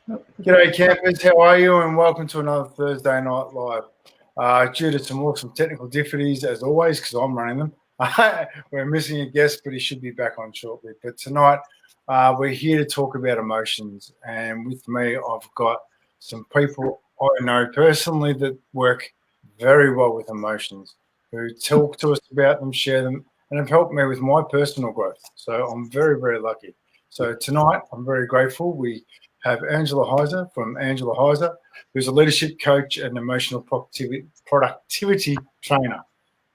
G'day campers, how are you? And welcome to another Thursday Night Live. Due to some awesome technical difficulties, as always, because I'm running them, we're missing a guest, but he should be back on shortly. But tonight, we're here to talk about emotions. And with me, I've got some people I know personally that work very well with emotions, who talk to us about them, share them, and have helped me with my personal growth. So I'm very, very lucky. So tonight, I'm very grateful. We have Angela Heise from Angela Heise, who's a leadership coach and emotional productivity trainer.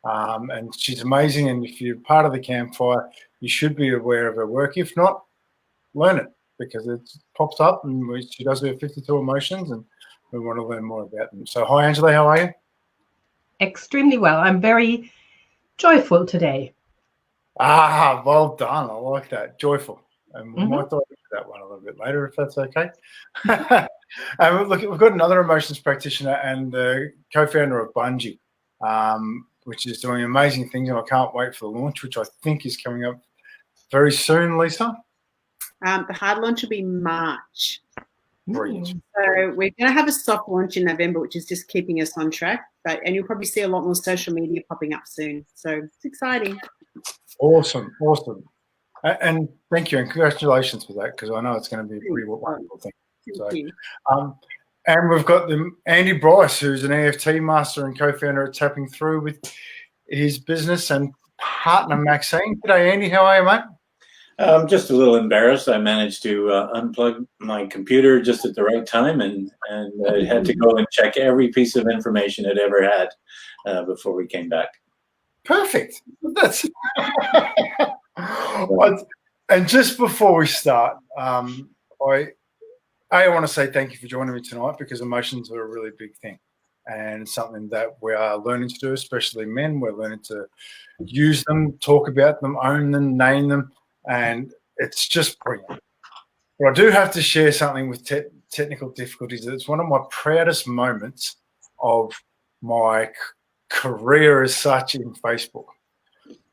And she's amazing. And if you're part of the Campfire, you should be aware of her work. If not, learn it, because it pops up and she does her 52 emotions, and we want to learn more about them. So hi, Angela, how are you? Extremely well. I'm very joyful today. Well done. I like that. Joyful. And we might dive into that one a little bit later, if that's okay. Look, we've got another emotions practitioner and the co-founder of Bungie, which is doing amazing things, and I can't wait for the launch, which I think is coming up very soon, Lisa. The hard launch will be March. Brilliant. So we're going to have a soft launch in November, which is just keeping us on track. And you'll probably see a lot more social media popping up soon. So it's exciting. Awesome. And thank you, and congratulations for that, because I know it's going to be a pretty wonderful thing. And we've got Andy Bryce, who's an EFT master and co-founder at Tapping Through with his business and partner Maxine. G'day, Andy. How are you, mate? I'm just a little embarrassed. I managed to unplug my computer just at the right time, and I had to go and check every piece of information it ever had before we came back. Perfect. That's and just before we start, I want to say thank you for joining me tonight, because emotions are a really big thing, and something that we are learning to do, especially men. We're learning to use them, talk about them, own them, name them, and it's just brilliant. But I do have to share something with technical difficulties. It's one of my proudest moments of my career as such in Facebook.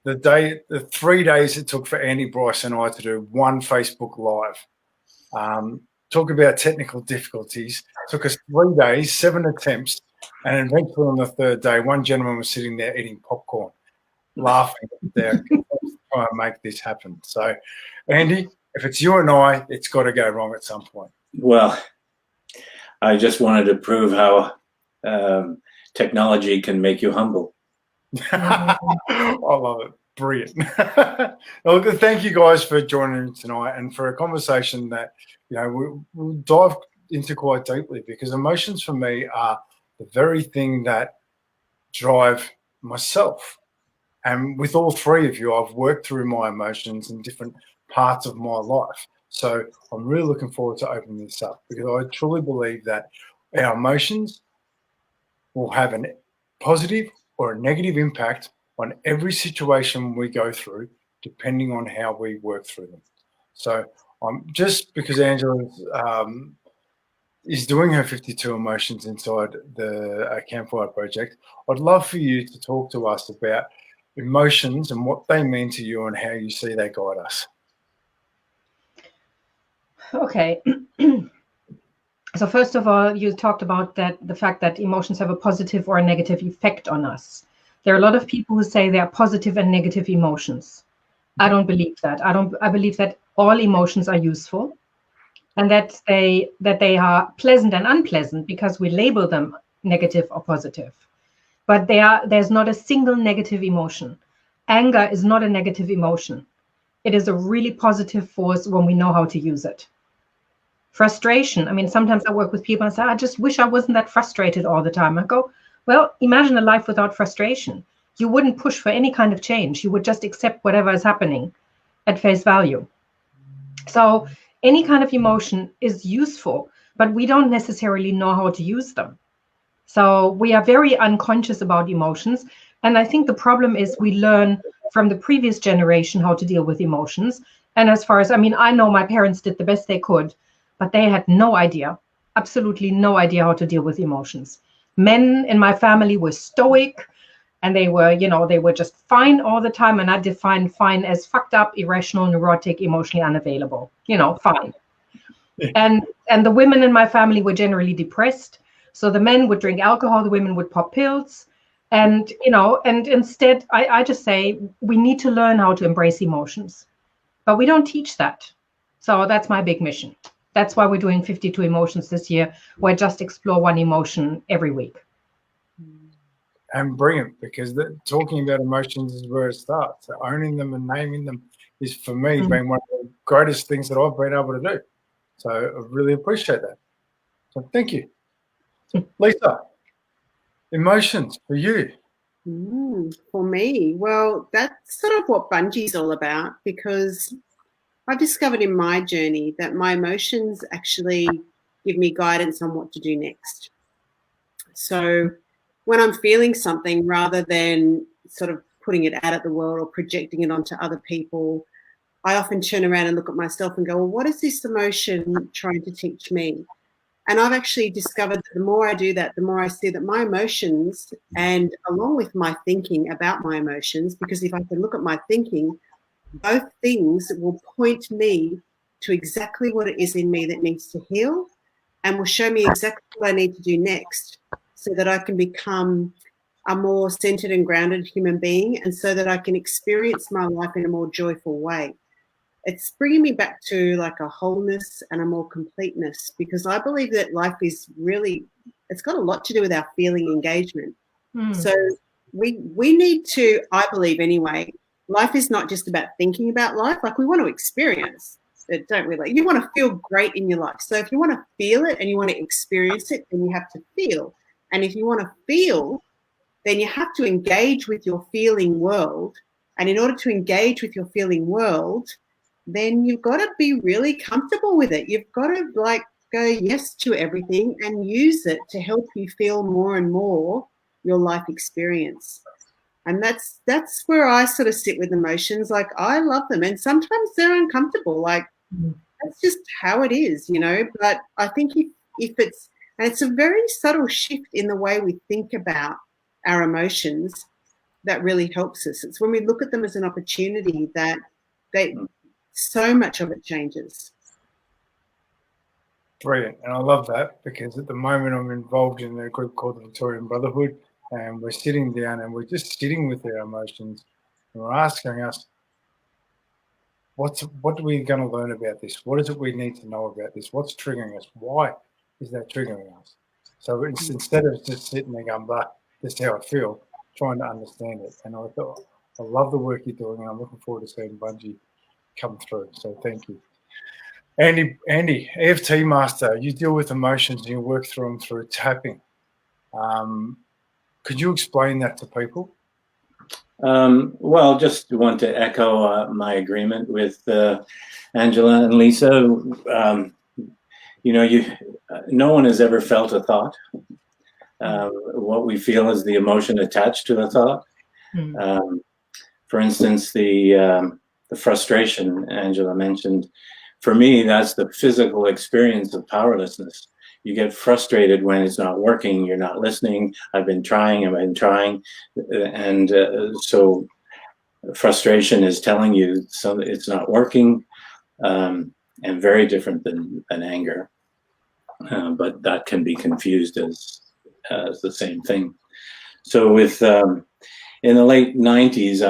The 3 days it took for Andy, Bryce and I to do one Facebook Live. Talk about technical difficulties. It took us 3 days, 7 attempts, and eventually on the third day, one gentleman was sitting there eating popcorn, laughing there, trying to make this happen. So, Andy, if it's you and I, it's got to go wrong at some point. Well, I just wanted to prove how technology can make you humble. I love it. Brilliant. Well, thank you guys for joining me tonight, and for a conversation that, you know, we'll dive into quite deeply, because emotions for me are the very thing that drive myself. And with all three of you, I've worked through my emotions in different parts of my life. So I'm really looking forward to opening this up, because I truly believe that our emotions will have a positive or a negative impact on every situation we go through, depending on how we work through them. So just because Angela is doing her 52 emotions inside the Campfire Project, I'd love for you to talk to us about emotions and what they mean to you and how you see they guide us. Okay. So first of all, you talked about the fact that emotions have a positive or a negative effect on us. There are a lot of people who say there are positive and negative emotions. I don't believe that. I believe that all emotions are useful, and that they are pleasant and unpleasant because we label them negative or positive. But there's not a single negative emotion. Anger is not a negative emotion. It is a really positive force when we know how to use it. Frustration. I mean, sometimes I work with people and say, I just wish I wasn't that frustrated all the time. I go, well, imagine a life without frustration. You wouldn't push for any kind of change. You would just accept whatever is happening at face value. So any kind of emotion is useful, but we don't necessarily know how to use them. So we are very unconscious about emotions. And I think the problem is we learn from the previous generation how to deal with emotions. And as far as, I mean, I know my parents did the best they could, but they had no idea, absolutely no idea how to deal with emotions. Men in my family were stoic, and they were just fine all the time. And I define fine as fucked up, irrational, neurotic, emotionally unavailable, fine. And the women in my family were generally depressed. So the men would drink alcohol, the women would pop pills. And, and instead, I just say we need to learn how to embrace emotions, but we don't teach that. So that's my big mission. That's why we're doing 52 emotions this year, where I just explore one emotion every week. And brilliant, because talking about emotions is where it starts. So owning them and naming them is, for me, been one of the greatest things that I've been able to do. So I really appreciate that. So thank you. Lisa, emotions for you. For me, well, that's sort of what Bungee's all about, because I've discovered in my journey that my emotions actually give me guidance on what to do next. So when I'm feeling something, rather than sort of putting it out at the world or projecting it onto other people, I often turn around and look at myself and go, well, what is this emotion trying to teach me? And I've actually discovered that the more I do that, the more I see that my emotions, and along with my thinking about my emotions, because if I can look at my thinking, both things will point me to exactly what it is in me that needs to heal, and will show me exactly what I need to do next, so that I can become a more centered and grounded human being, and so that I can experience my life in a more joyful way. It's bringing me back to like a wholeness and a more completeness, because I believe that life is really, it's got a lot to do with our feeling engagement. So we need to, I believe anyway, life is not just about thinking about life. Like, we want to experience it, don't we? Like, you want to feel great in your life. So if you want to feel it and you want to experience it, then you have to feel. And if you want to feel, then you have to engage with your feeling world. And in order to engage with your feeling world, then you've got to be really comfortable with it. You've got to like go yes to everything and use it to help you feel more and more your life experience. And that's where I sort of sit with emotions. Like, I love them, and sometimes they're uncomfortable. Like, that's just how it is, But I think if it's a very subtle shift in the way we think about our emotions that really helps us. It's when we look at them as an opportunity that so much of it changes. Brilliant. And I love that, because at the moment I'm involved in a group called the Victorian Brotherhood, and we're sitting down and we're just sitting with our emotions, and we're asking us, what are we going to learn about this? What is it we need to know about this? What's triggering us? Why is that triggering us? So instead of just sitting there going, but this is how I feel, trying to understand it. And I thought, I love the work you're doing, and I'm looking forward to seeing Bungee come through. So thank you. Andy, EFT master, you deal with emotions and you work through them through tapping. Could you explain that to people? Well, just want to echo my agreement with Angela and Lisa. No one has ever felt a thought. What we feel is the emotion attached to the thought. For instance, the frustration Angela mentioned, for me, that's the physical experience of powerlessness. You get frustrated when it's not working, you're not listening, I've been trying, and so frustration is telling you it's not working, and very different than anger, but that can be confused as the same thing. So with in the late 90s,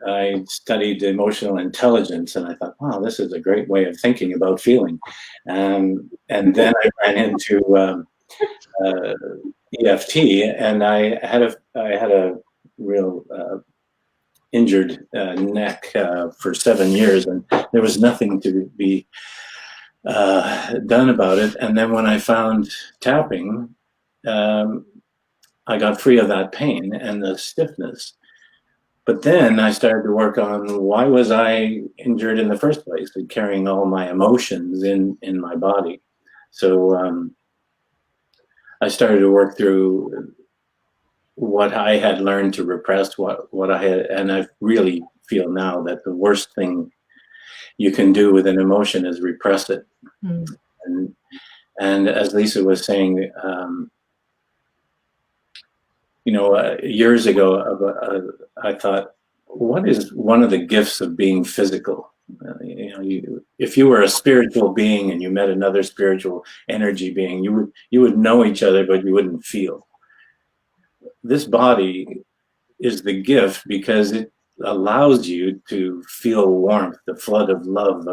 I studied emotional intelligence, and I thought, wow, this is a great way of thinking about feeling. And then I ran into EFT, and I had a real injured neck for 7 years, and there was nothing to be done about it. And then when I found tapping, I got free of that pain and the stiffness. But then I started to work on, why was I injured in the first place, and carrying all my emotions in my body. So I started to work through what I had learned to repress, what I had, and I really feel now that the worst thing you can do with an emotion is repress it. And as Lisa was saying, years ago, I thought, what is one of the gifts of being physical? If you were a spiritual being and you met another spiritual energy being, you would know each other, but you wouldn't feel. This body is the gift because it allows you to feel warmth, the flood of love,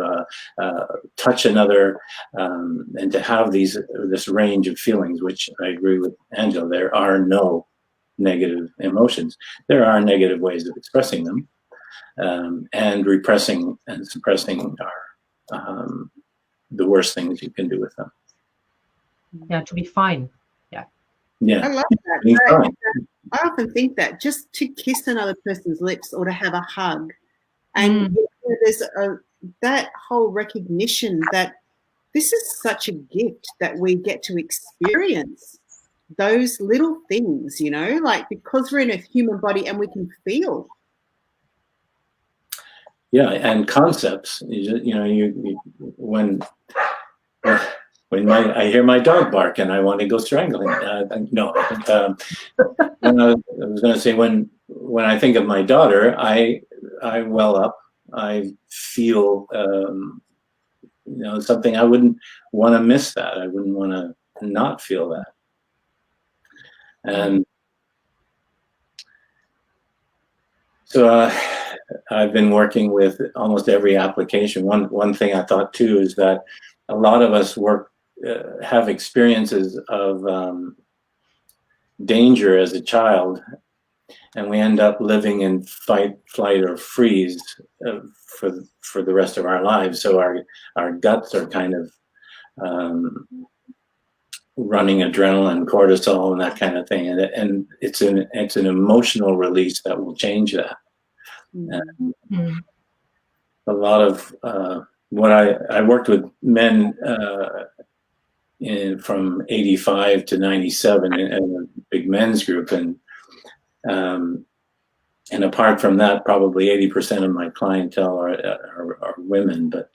touch another, and to have this range of feelings, which I agree with Angela. There are no negative emotions. There are negative ways of expressing them, and repressing and suppressing are the worst things you can do with them. Yeah, to be fine. Yeah, I love that. I often think that just to kiss another person's lips or to have a hug, and there's that whole recognition that this is such a gift that we get to experience those little things, like because we're in a human body and we can feel. Yeah, and concepts. When I hear my dog bark and I want to go strangling. No. I was going to say when I think of my daughter, I well up. I feel something. I wouldn't want to miss that. I wouldn't want to not feel that. And so I've been working with almost every application. One thing I thought too is that a lot of us have experiences of danger as a child, and we end up living in fight, flight, or freeze for the rest of our lives. So our guts are kind of running adrenaline, cortisol, and that kind of thing, and it's an emotional release that will change that. A lot of what I worked with men from 85 to 97 in a big men's group, and apart from that, probably 80% of my clientele are women. But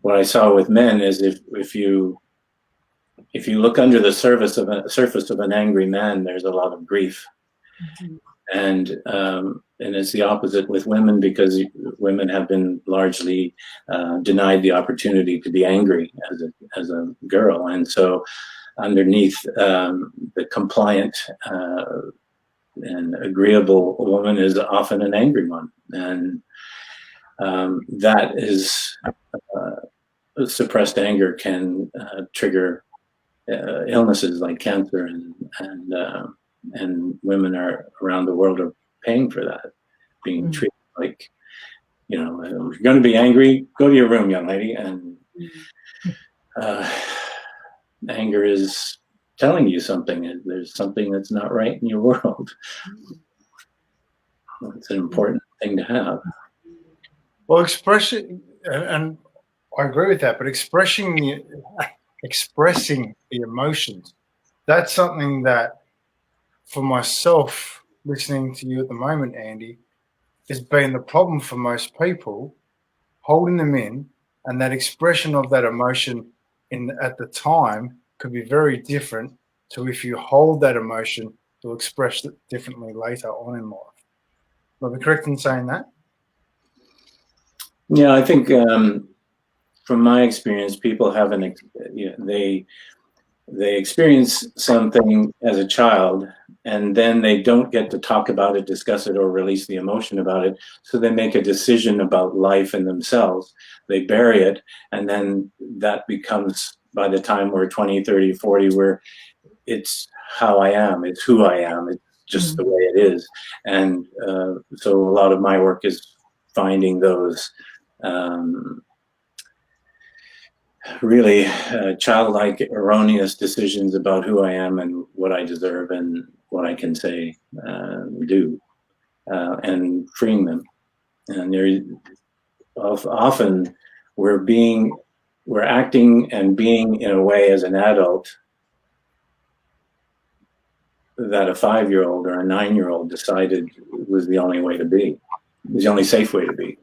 what I saw with men is if you look under the surface of an angry man, there's a lot of grief. And it's the opposite with women, because women have been largely denied the opportunity to be angry as a girl, and so underneath the compliant and agreeable woman is often an angry one, and that is suppressed anger can trigger illnesses like cancer, and women around the world are paying for that, being treated like, if you're going to be angry, go to your room, young lady. And anger is telling you something. There's something that's not right in your world. It's an important thing to have. Well, expression, and I agree with that, but expressing the emotions, that's something that, for myself, listening to you at the moment, Andy, has been the problem for most people, holding them in, and that expression of that emotion at the time could be very different to if you hold that emotion to express it differently later on in life. Am I correct in saying that? Yeah, I think from my experience, people have they experience something as a child, and then they don't get to talk about it, discuss it, or release the emotion about it. So they make a decision about life and themselves. They bury it, and then that becomes, by the time we're 20, 30, 40, where it's how I am, it's who I am, it's just the way it is. And so a lot of my work is finding those really childlike, erroneous decisions about who I am and what I deserve and what I can say, do, and freeing them. And often we're acting and being in a way as an adult that a 5-year-old or a 9-year-old decided was the only way to be, was the only safe way to be.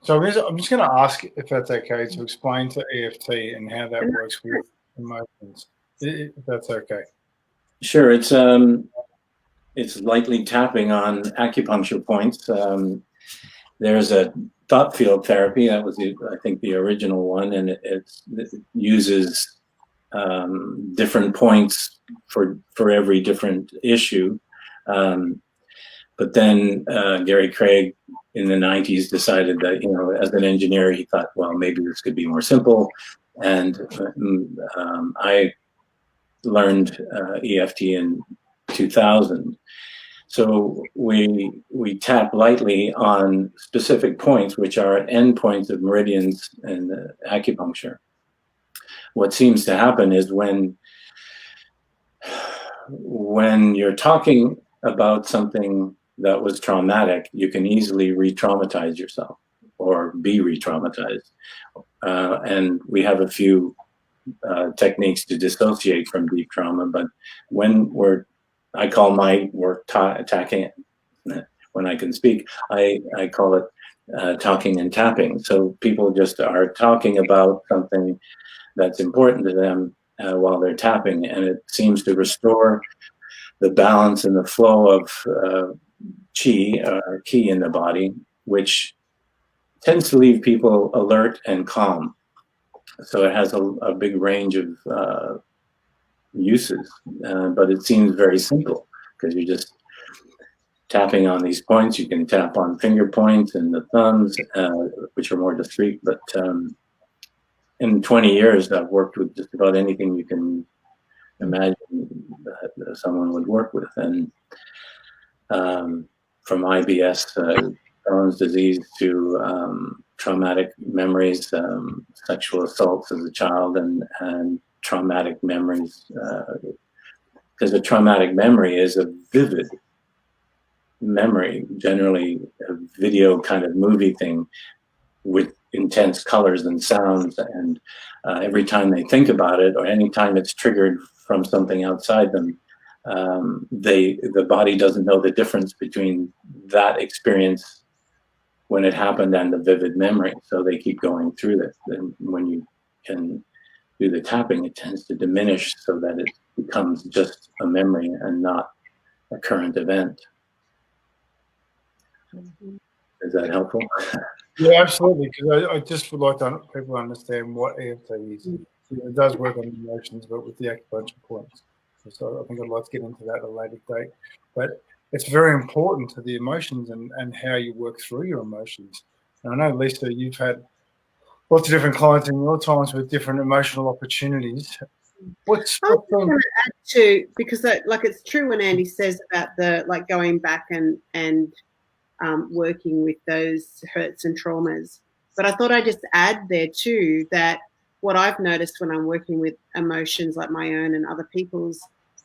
So I'm just going to ask, if that's okay, to explain to EFT and how that works with emotions, if that's okay. Sure. It's it's lightly tapping on acupuncture points. There's a thought field therapy that was, I think, the original one, and it uses different points for every different issue. But then Gary Craig in the 90s decided that, as an engineer, he thought, well, maybe this could be more simple. And I learned EFT in 2000. So we tap lightly on specific points, which are endpoints of meridians in acupuncture. What seems to happen is when you're talking about something that was traumatic, you can easily re-traumatize yourself or be re-traumatized. And we have a few techniques to dissociate from deep trauma, but when I call my work attacking. When I can speak, I call it talking and tapping. So people just are talking about something that's important to them while they're tapping, and it seems to restore the balance and the flow of chi in the body, which tends to leave people alert and calm. So it has a big range of uses, but it seems very simple because you're just tapping on these points. You can tap on finger points and the thumbs, which are more discreet. But in 20 years, I've worked with just about anything you can imagine that someone would work with, and from IBS, Crohn's disease, to traumatic memories, sexual assaults as a child, and traumatic memories, because a traumatic memory is a vivid memory, generally a video kind of movie thing with intense colors and sounds, and every time they think about it, or any time it's triggered from something outside them, the body doesn't know the difference between that experience when it happened and the vivid memory, so they keep going through this. And when you can do the tapping, it tends to diminish so that it becomes just a memory and not a current event. Is that helpful? Yeah, absolutely. Because I just would like people to understand what EFT is. It does work on emotions, but with the acupuncture points. So I think I'd like to get into that at a later date. But it's very important to the emotions and how you work through your emotions. And I know, Lisa, you've had lots of different clients in your times with different emotional opportunities. What's I'm going to add to, because it's true when Andy says about the going back and working with those hurts and traumas. But I thought I'd just add there too that what I've noticed when I'm working with emotions like my own and other people's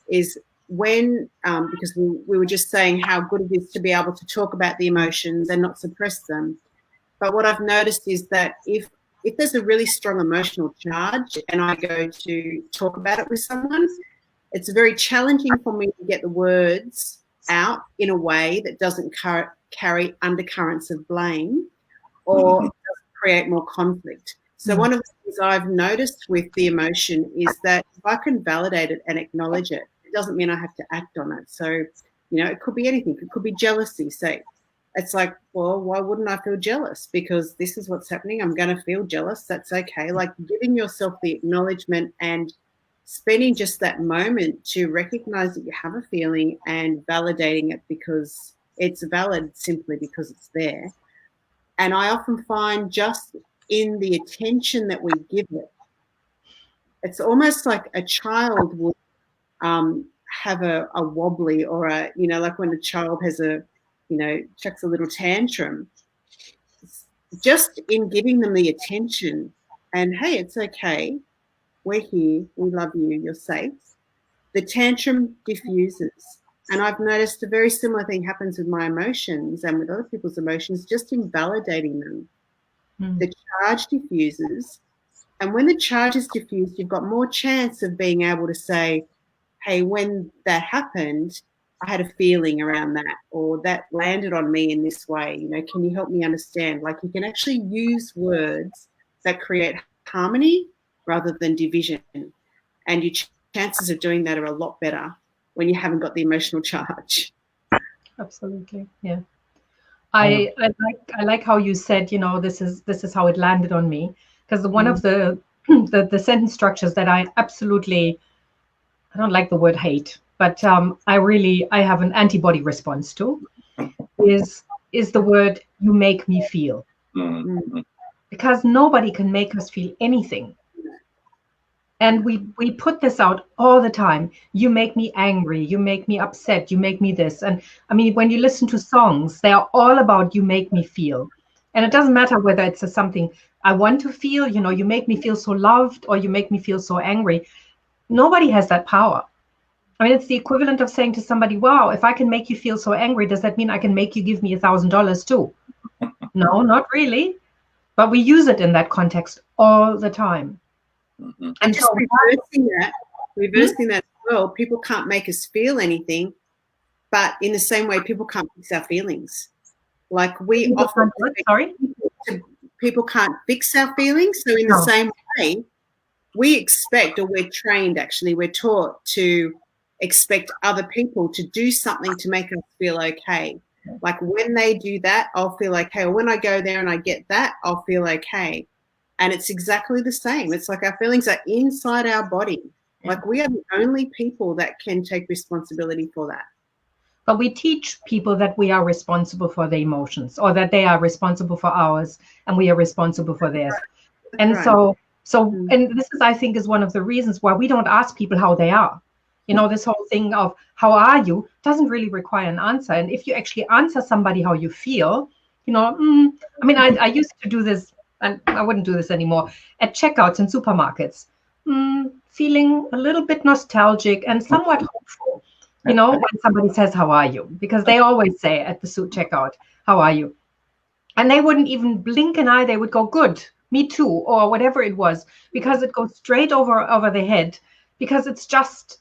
is when, because we were just saying how good it is to be able to talk about the emotions and not suppress them. But what I've noticed is that if there's a really strong emotional charge and I go to talk about it with someone, it's very challenging for me to get the words out in a way that doesn't carry undercurrents of blame or doesn't create more conflict. So one of the things I've noticed with the emotion is that if I can validate it and acknowledge it, it doesn't mean I have to act on it. So, it could be anything. It could be jealousy. Say, it's like, well, why wouldn't I feel jealous? Because this is what's happening. I'm going to feel jealous. That's okay. Like giving yourself the acknowledgement and spending just that moment to recognize that you have a feeling and validating it because it's valid simply because it's there. And I often find just in the attention that we give it, it's almost like a child would have a wobbly or like when a child has chucks a little tantrum, just in giving them the attention and, hey, it's okay. We're here. We love you. You're safe. The tantrum diffuses. And I've noticed a very similar thing happens with my emotions and with other people's emotions, just in validating them. The charge diffuses. And when the charge is diffused, you've got more chance of being able to say, hey, when that happened, I had a feeling around that, or that landed on me in this way. Can you help me understand? Like you can actually use words that create harmony rather than division. And your chances of doing that are a lot better when you haven't got the emotional charge. Absolutely. Yeah. I like how you said, this is how it landed on me, because one of the sentence structures that I don't like the word hate, but I have an antibody response to is the word "you make me feel," because nobody can make us feel anything. And we put this out all the time. You make me angry. You make me upset. You make me this. And I mean, when you listen to songs, they are all about you make me feel. And it doesn't matter whether it's something I want to feel, you make me feel so loved, or you make me feel so angry. Nobody has that power. I mean, it's the equivalent of saying to somebody, wow, if I can make you feel so angry, does that mean I can make you give me $1,000 too? No, not really. But we use it in that context all the time. And just reversing that as well, people can't make us feel anything, but in the same way, people can't fix our feelings. Like people can't fix our feelings. So in the same way, we expect, or we're trained, actually, we're taught to expect other people to do something to make us feel okay. Like when they do that, I'll feel okay. Or when I go there and I get that, I'll feel okay. And it's exactly the same. It's like our feelings are inside our body. Like we are the only people that can take responsibility for that. But we teach people that we are responsible for their emotions, or that they are responsible for ours and we are responsible for theirs. And so and this is, I think, is one of the reasons why we don't ask people how they are. This whole thing of how are you doesn't really require an answer. And if you actually answer somebody how you feel, I mean, I used to do this, and I wouldn't do this anymore, at checkouts in supermarkets, feeling a little bit nostalgic and somewhat hopeful, when somebody says, how are you? Because they always say at the checkout, how are you? And they wouldn't even blink an eye. They would go, good, me too, or whatever it was, because it goes straight over their head, because it's just,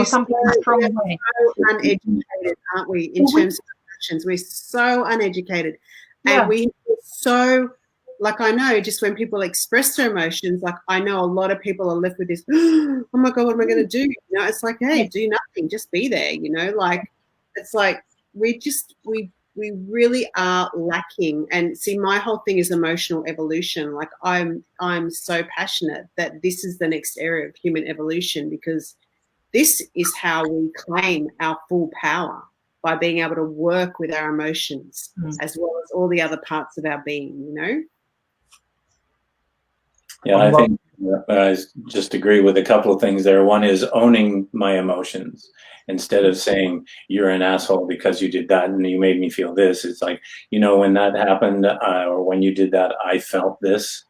something thrown away. We're so uneducated, aren't we, in terms of emotions? We're so uneducated. And we so, like, I know just when people express their emotions, like I know a lot of people are left with this, oh my God, what am I going to do? It's like, hey, do nothing, just be there, like, it's like we really are lacking. And see, my whole thing is emotional evolution. Like I'm so passionate that this is the next area of human evolution, because this is how we claim our full power, by being able to work with our emotions as well as all the other parts of our being, Yeah, I think I just agree with a couple of things there. One is owning my emotions instead of saying you're an asshole because you did that and you made me feel this. It's like, when that happened or when you did that, I felt this.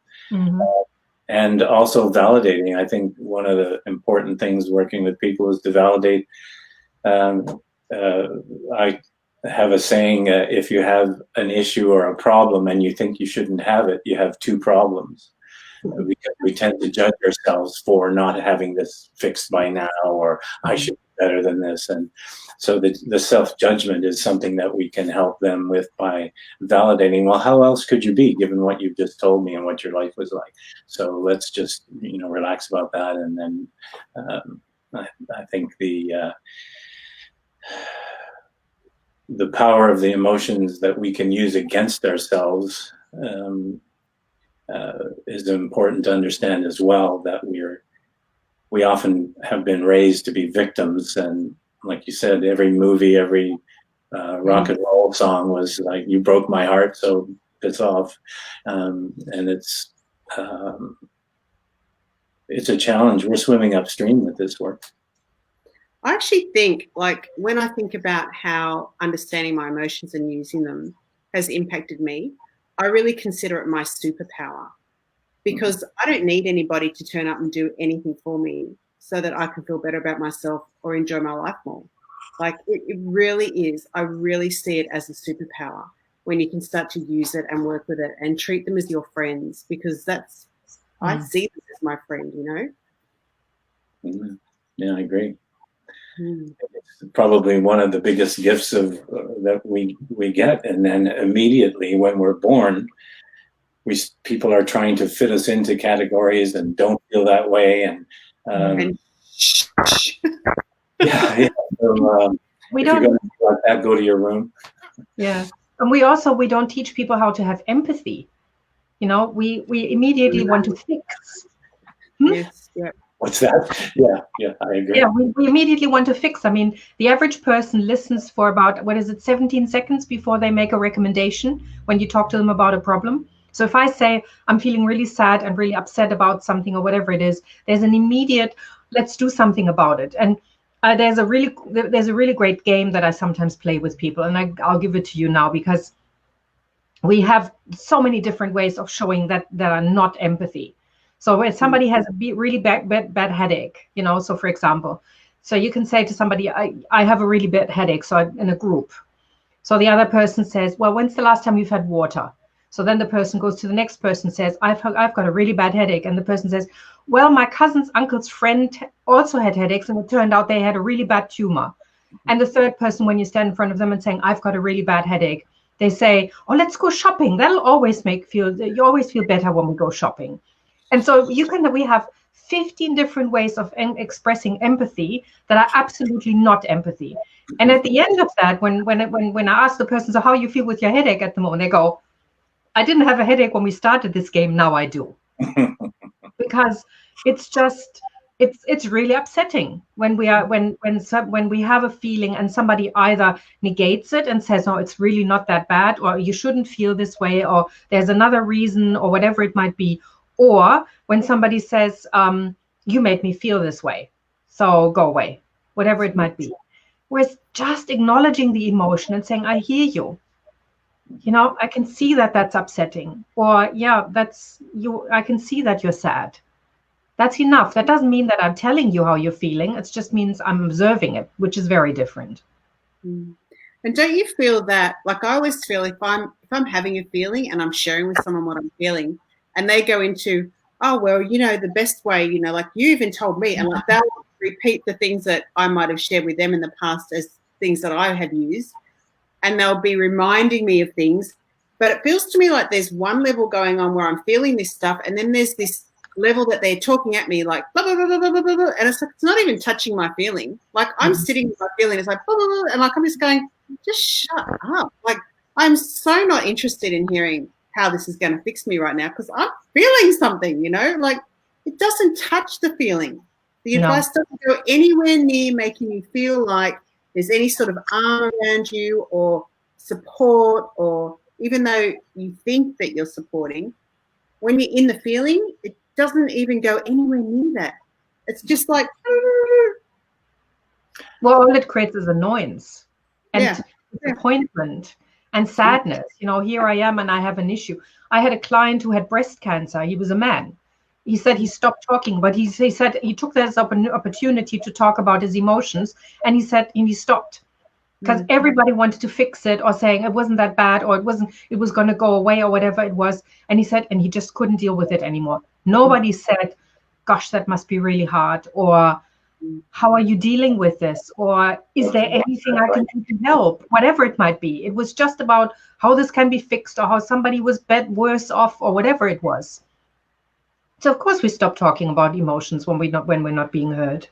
And also validating. I think one of the important things working with people is to validate. I have a saying, if you have an issue or a problem and you think you shouldn't have it, you have two problems. Because we tend to judge ourselves for not having this fixed by now, or I should be better than this. And so the self-judgment is something that we can help them with by validating, well, how else could you be given what you've just told me and what your life was like? So let's just, relax about that. And then I think the power of the emotions that we can use against ourselves is important to understand as well, that we often have been raised to be victims. And like you said, every movie, every rock and roll song was like, you broke my heart, so piss off. And it's a challenge. We're swimming upstream with this work. I actually think, like, when I think about how understanding my emotions and using them has impacted me, I really consider it my superpower, because I don't need anybody to turn up and do anything for me so that I can feel better about myself or enjoy my life more. Like, it really is. I really see it as a superpower when you can start to use it and work with it and treat them as your friends, because I see them as my friend, Yeah, I agree. It's probably one of the biggest gifts that we get. And then immediately when we're born, people are trying to fit us into categories and don't feel that way. And yeah. So, We if you're don't. going to be like that, go to your room. Yeah, and we don't teach people how to have empathy. You know, we immediately want to fix. Yes. Yeah. What's that? Yeah, I agree. Yeah, we immediately want to fix. I mean, the average person listens for about, 17 seconds before they make a recommendation when you talk to them about a problem. So if I say, I'm feeling really sad and really upset about something or whatever it is, there's an immediate, let's do something about it. And there's a really great game that I sometimes play with people, and I'll give it to you now, because we have so many different ways of showing that are not empathy. So if somebody has a really bad headache, you know, so for example, so you can say to somebody, I have a really bad headache, so I'm in a group. So the other person says, well, when's the last time you've had water? So then the person goes to the next person, says, I've got a really bad headache. And the person says, well, my cousin's uncle's friend also had headaches, and it turned out they had a really bad tumor. And the third person, when you stand in front of them and saying, I've got a really bad headache, they say, oh, let's go shopping. That'll always you always feel better when we go shopping. And so we have 15 different ways of expressing empathy that are absolutely not empathy. And at the end of that, when I ask the person, so how you feel with your headache at the moment, they go, I didn't have a headache when we started this game. Now I do. Because it's just, it's really upsetting when we have a feeling and somebody either negates it and says, oh, it's really not that bad, or you shouldn't feel this way, or there's another reason, or whatever it might be. Or when somebody says, you made me feel this way, so go away, whatever it might be. Whereas just acknowledging the emotion and saying, I hear you. You know, I can see that that's upsetting. Or, yeah, that's you. I can see that you're sad. That's enough. That doesn't mean that I'm telling you how you're feeling. It just means I'm observing it, which is very different. And don't you feel that, like I always feel if I'm having a feeling and I'm sharing with someone what I'm feeling, and they go into, oh, well, you know, the best way, you know, like you even told me, and like they'll repeat the things that I might have shared with them in the past as things that I have used, and they'll be reminding me of things. But it feels to me like there's one level going on where I'm feeling this stuff, and then there's this level that they're talking at me like blah, blah, blah, blah, blah, blah, blah, and it's like, it's not even touching my feeling. Like I'm sitting with my feeling, it's like blah, blah, blah, and like I'm just going, just shut up. Like I'm so not interested in hearing how this is going to fix me right now, because I'm feeling something, you know, like it doesn't touch the feeling. The advice doesn't go anywhere near making you feel like there's any sort of arm around you or support, or even though you think that you're supporting, when you're in the feeling, it doesn't even go anywhere near that. It's just like, well, all it creates is annoyance and disappointment and sadness. You know, here I am and I have an issue. I had a client who had breast cancer. He was a man. He said he stopped talking, but he said he took that as an opportunity to talk about his emotions, and he said he stopped because everybody wanted to fix it or saying it wasn't that bad, or it was going to go away, or whatever it was. And he said, and he just couldn't deal with it anymore. Nobody said, gosh, that must be really hard, or how are you dealing with this, or is there anything I can do to help, whatever it might be. It was just about how this can be fixed, or how somebody was worse off, or whatever it was. So of course we stop talking about emotions when we're not being heard.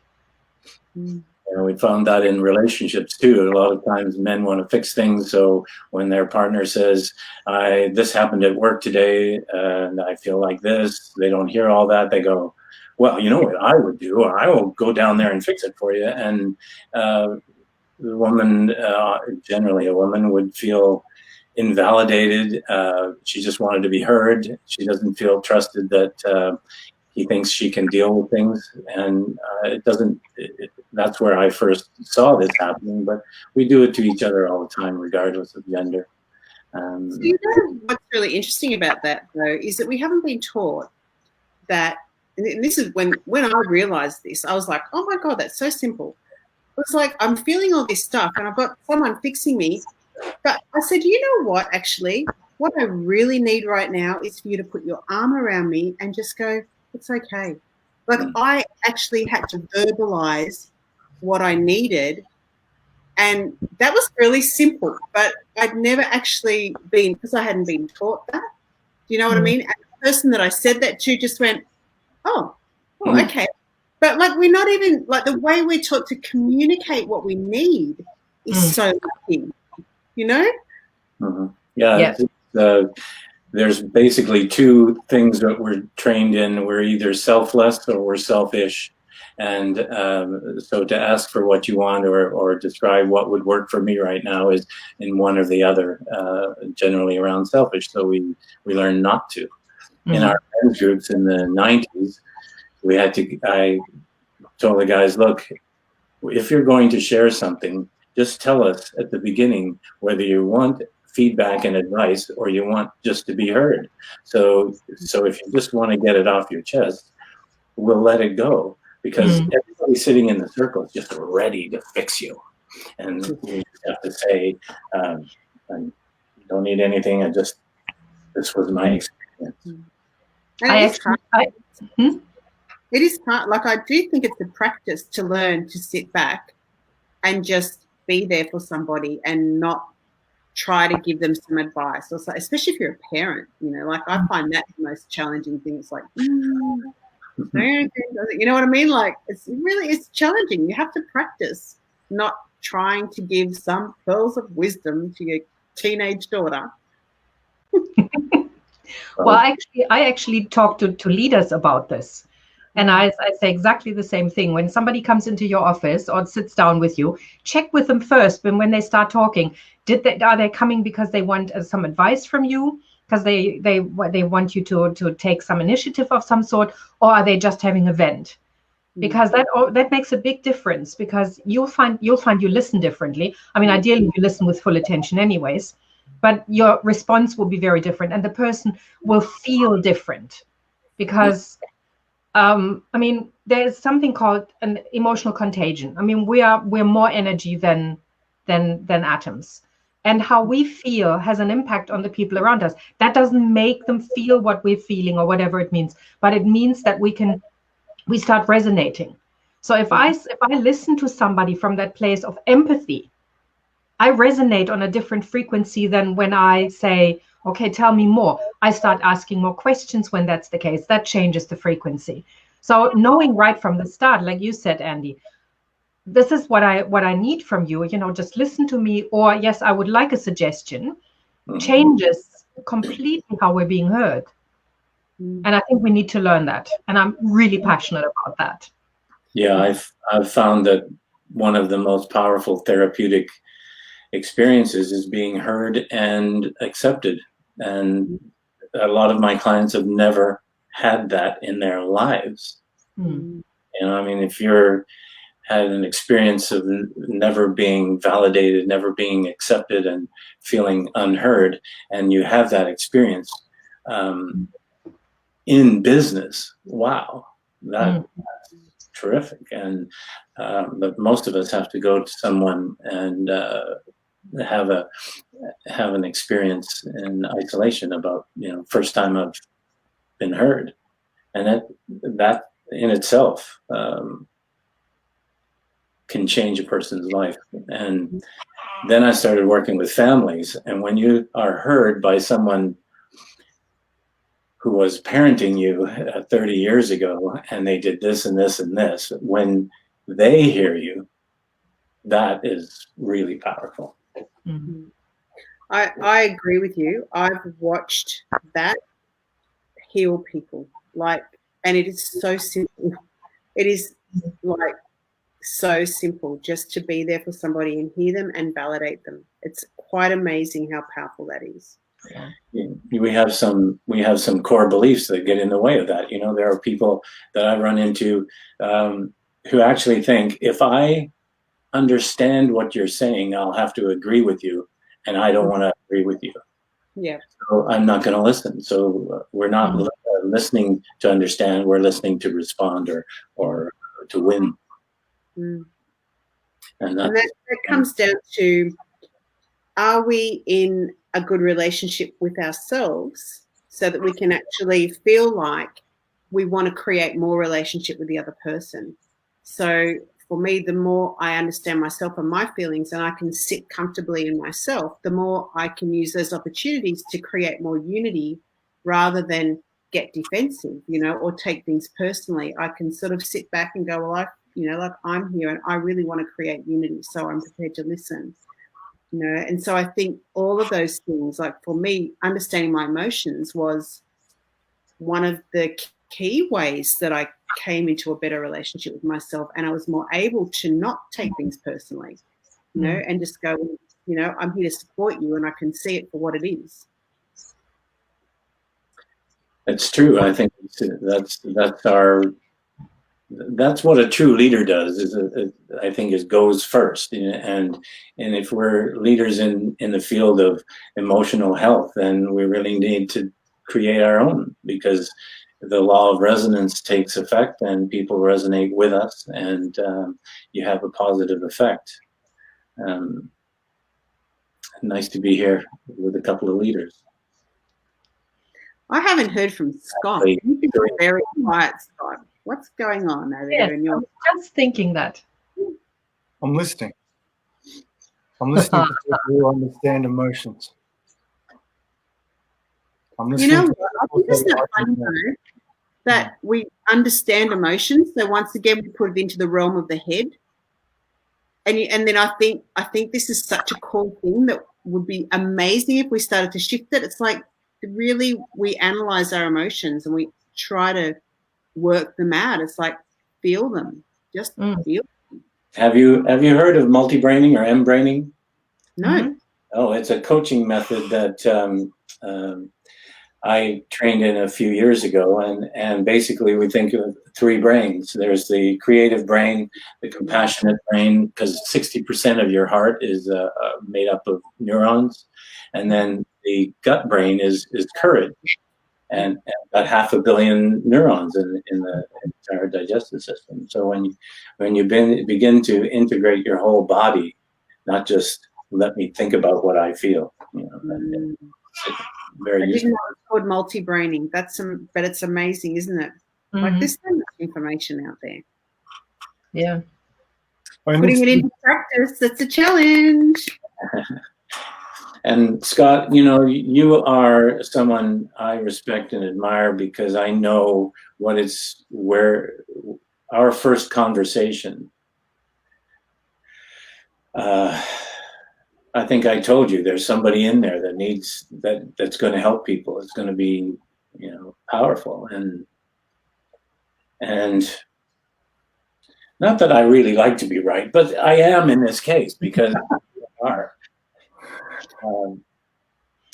We found that in relationships too. A lot of times men want to fix things. So when their partner says, this happened at work today and I feel like this, they don't hear all that. They go, well, you know what I would do? I will go down there and fix it for you. And the woman, generally a woman, would feel invalidated. She just wanted to be heard. She doesn't feel trusted that he thinks she can deal with things, and it doesn't. That's where I first saw this happening. But we do it to each other all the time, regardless of gender. So you know what's really interesting about that, though, is that we haven't been taught that. And this is when I realized this, I was like, oh my God, that's so simple. It's like I'm feeling all this stuff, and I've got someone fixing me. But I said, you know what? Actually, what I really need right now is for you to put your arm around me and just go, it's okay. Like I actually had to verbalize what I needed. And that was really simple, but I'd never actually been, because I hadn't been taught that. Do you know what I mean? And the person that I said that to just went, oh, okay. But like we're not even, like the way we're taught to communicate what we need is so lucky, you know? Mm-hmm. Yeah. Yeah. There's basically two things that we're trained in. We're either selfless or we're selfish. And so to ask for what you want or describe what would work for me right now is in one or the other, generally around selfish. So we learn not to. In our men's groups in the 90s, I told the guys, look, if you're going to share something, just tell us at the beginning whether you want feedback and advice or you want just to be heard. So if you just want to get it off your chest, we'll let it go, because everybody sitting in the circle is just ready to fix you. And you have to say, I don't need anything. This was my experience. It is hard. Like, I do think it's a practice to learn to sit back and just be there for somebody and not try to give them some advice, or so, especially if you're a parent. You know, like, I find that the most challenging thing. It's like, you know what I mean? Like, it's challenging. You have to practice not trying to give some pearls of wisdom to your teenage daughter. Well, I actually talk to leaders about this. And I say exactly the same thing. When somebody comes into your office or sits down with you, check with them first. But when they start talking, are they coming because they want some advice from you? Because they want you to take some initiative of some sort, or are they just having a vent? Because that makes a big difference. Because you'll find you listen differently. I mean, ideally you listen with full attention, anyways. But your response will be very different, and the person will feel different. Because I mean, there's something called an emotional contagion. I mean, we're more energy than atoms, and how we feel has an impact on the people around us. That doesn't make them feel what we're feeling or whatever it means, but it means that we start resonating. So if I listen to somebody from that place of empathy, I resonate on a different frequency than when I say, okay, tell me more. I start asking more questions when that's the case. That changes the frequency. So knowing right from the start, like you said, Andy, this is what I need from you, just listen to me, or yes, I would like a suggestion, changes completely how we're being heard. And I think we need to learn that. And I'm really passionate about that. Yeah, I've found that one of the most powerful therapeutic experiences is being heard and accepted. And a lot of my clients have never had that in their lives. I mean, if you're had an experience of never being validated, never being accepted, and feeling unheard, and you have that experience in business, wow, that's terrific. And but most of us have to go to someone and have an experience in isolation about, first time I've been heard, and that in itself can change a person's life. And then I started working with families, and when you are heard by someone who was parenting you 30 years ago, and they did this and this and this, when they hear you, that is really powerful. I agree with you. I've watched that heal people, and it is so simple. It is so simple just to be there for somebody and hear them and validate them. It's quite amazing how powerful that is. We have some core beliefs that get in the way of that. There are people that I run into who actually think, if I understand what you're saying, I'll have to agree with you, and I don't want to agree with you. Yeah. So I'm not going to listen. So we're not listening to understand. We're listening to respond or to win. And that comes down to, are we in a good relationship with ourselves so that we can actually feel like we want to create more relationship with the other person? So for me, the more I understand myself and my feelings, and I can sit comfortably in myself, the more I can use those opportunities to create more unity rather than get defensive, or take things personally. I can sort of sit back and go, well, like I'm here and I really want to create unity, so I'm prepared to listen. And so I think all of those things, like for me, understanding my emotions was one of the key ways that I came into a better relationship with myself, and I was more able to not take things personally, and just go, I'm here to support you and I can see it for what it is. It's true. I think that's what a true leader does. Is goes first, and if we're leaders in the field of emotional health, then we really need to create our own, because the law of resonance takes effect, and people resonate with us, and you have a positive effect. Nice to be here with a couple of leaders. I haven't heard from Scott. You've been very quiet, Scott. What's going on over there? I was just thinking that. I'm listening. I'm listening to people who understand emotions. I'm listening. I think isn't it funny though that we understand emotions? So once again, we put it into the realm of the head, and then I think this is such a cool thing that would be amazing if we started to shift it. It's like really we analyze our emotions and we try to work them out. It's like feel them, just feel them. Have you heard of multi-braining or M-braining? No. Oh, it's a coaching method that I trained in a few years ago, and basically we think of three brains. There's the creative brain, the compassionate brain, because 60% of your heart is made up of neurons, and then the gut brain is courage, and about 500 million neurons in the entire digestive system. So when you begin to integrate your whole body, not just let me think about what I feel, very I useful. didn't know it's called multi-braining. But it's amazing, isn't it? Like there's so much information out there. Yeah. Putting it into practice, that's a challenge. And Scott, you are someone I respect and admire, because I know where our first conversation, I think I told you there's somebody in there that's going to help people. It's going to be, powerful. And not that I really like to be right, but I am in this case, because you are.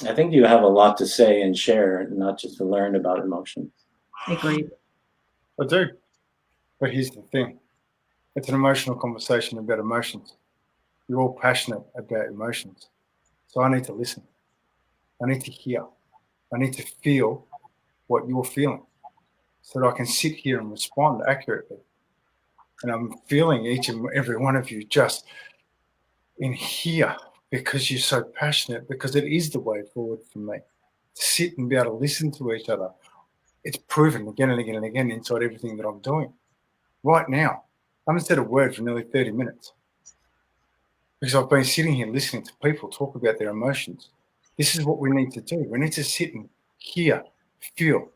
I think you have a lot to say and share, not just to learn about emotions. I agree. I do. But here's the thing. It's an emotional conversation about emotions. You're all passionate about emotions. So I need to listen. I need to hear. I need to feel what you're feeling so that I can sit here and respond accurately. And I'm feeling each and every one of you just in here, because you're so passionate, because it is the way forward for me. To sit and be able to listen to each other. It's proven again and again and again inside everything that I'm doing. Right now, I haven't said a word for nearly 30 minutes. Because I've been sitting here listening to people talk about their emotions. This is what we need to do. We need to sit and hear, feel.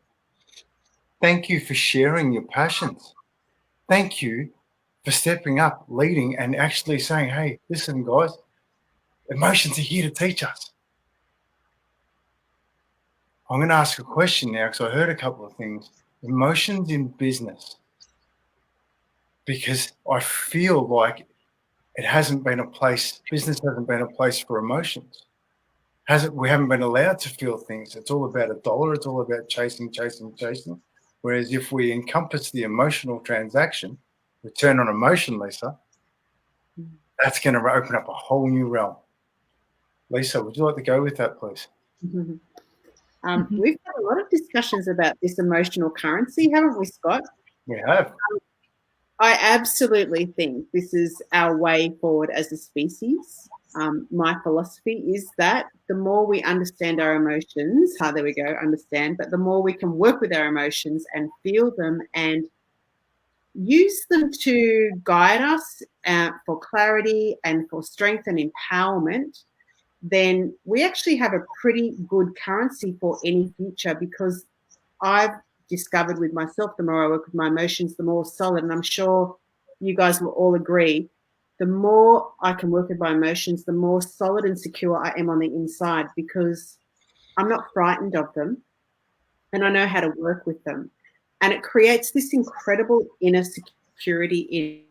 Thank you for sharing your passions. Thank you for stepping up, leading, and actually saying, hey, listen, guys, emotions are here to teach us. I'm going to ask a question now, because I heard a couple of things. Emotions in business. Because I feel like business hasn't been a place for emotions. We haven't been allowed to feel things. It's all about a dollar. It's all about chasing. Whereas if we encompass the emotional transaction, return on emotion, Lisa, that's going to open up a whole new realm. Lisa, would you like to go with that, please? We've had a lot of discussions about this emotional currency, haven't we, Scott? We have. I absolutely think this is our way forward as a species. My philosophy is that the more we understand our emotions, there we go, understand, but the more we can work with our emotions and feel them and use them to guide us for clarity and for strength and empowerment, then we actually have a pretty good currency for any future, because I've discovered with myself, the more I work with my emotions, the more solid, and I'm sure you guys will all agree, the more I can work with my emotions, the more solid and secure I am on the inside, because I'm not frightened of them and I know how to work with them. And it creates this incredible inner security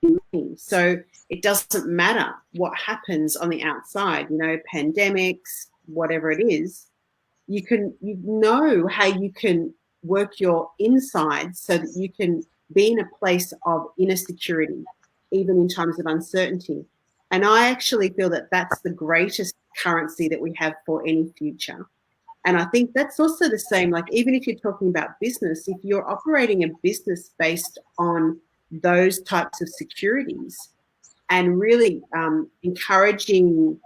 in me. So it doesn't matter what happens on the outside, you know, pandemics, whatever it is, you know how you can work your inside so that you can be in a place of inner security, even in times of uncertainty. And I actually feel that that's the greatest currency that we have for any future. And I think that's also the same, like even if you're talking about business, if you're operating a business based on those types of securities and really encouraging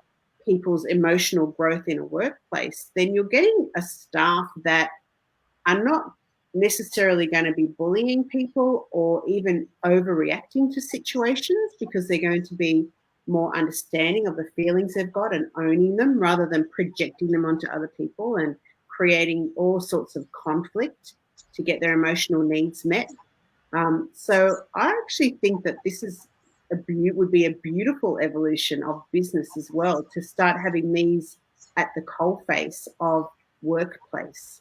people's emotional growth in a workplace, then you're getting a staff that are not necessarily going to be bullying people or even overreacting to situations, because they're going to be more understanding of the feelings they've got and owning them rather than projecting them onto other people and creating all sorts of conflict to get their emotional needs met. So I actually think that this is would be a beautiful evolution of business as well, to start having these at the coalface of workplace.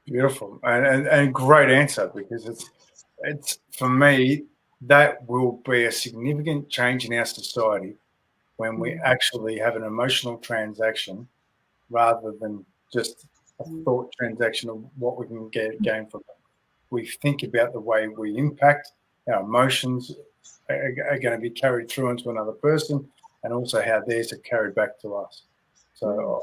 Beautiful and great answer, because it's for me, that will be a significant change in our society when we actually have an emotional transaction rather than just a thought transaction of what we can gain from it. We think about the way we impact, our emotions are going to be carried through into another person, and also how theirs are carried back to us. So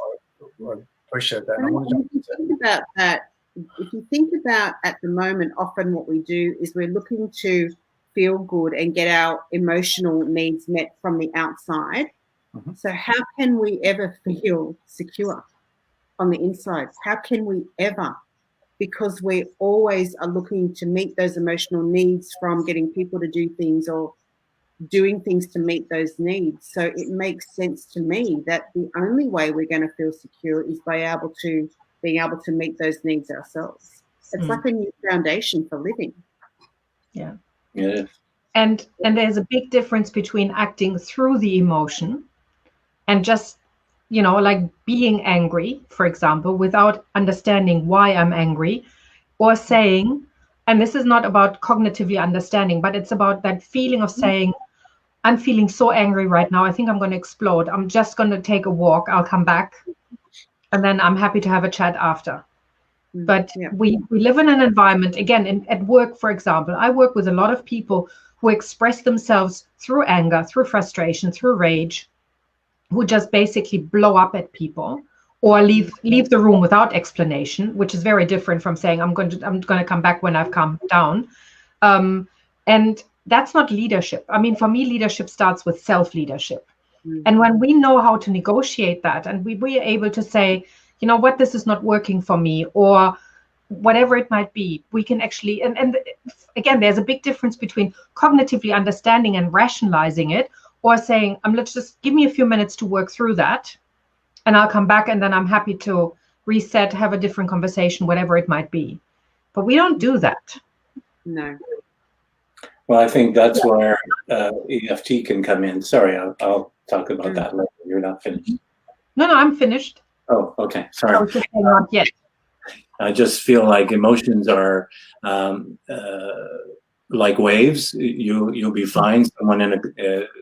I appreciate that. And I want to jump into think about that. If you think about at the moment, often what we do is we're looking to feel good and get our emotional needs met from the outside. Mm-hmm. So how can we ever feel secure on the inside? How can we ever? Because we always are looking to meet those emotional needs from getting people to do things or doing things to meet those needs. So it makes sense to me that the only way we're going to feel secure is being able to meet those needs ourselves. It's like a new foundation for living. Yeah. Yeah. And there's a big difference between acting through the emotion and just, you know, like being angry, for example, without understanding why I'm angry, or saying, and this is not about cognitively understanding, but it's about that feeling of saying, I'm feeling so angry right now, I think I'm going to explode. I'm just going to take a walk. I'll come back. And then I'm happy to have a chat after. But we live in an environment, again, at work, for example, I work with a lot of people who express themselves through anger, through frustration, through rage, who just basically blow up at people or leave the room without explanation, which is very different from saying, I'm going to come back when I've calmed down. And that's not leadership. I mean, for me, leadership starts with self-leadership. And when we know how to negotiate that, and we are able to say, you know what, this is not working for me, or whatever it might be, we can actually, and again, there's a big difference between cognitively understanding and rationalizing it, or saying, let's just give me a few minutes to work through that, and I'll come back, and then I'm happy to reset, have a different conversation, whatever it might be. But we don't do that. No. Well, I think that's where EFT can come in. Sorry, I'll talk about that later. You're not finished. No, I'm finished. Oh, okay. Sorry. Okay, not yet. I just feel like emotions are like waves. You'll be fine. Someone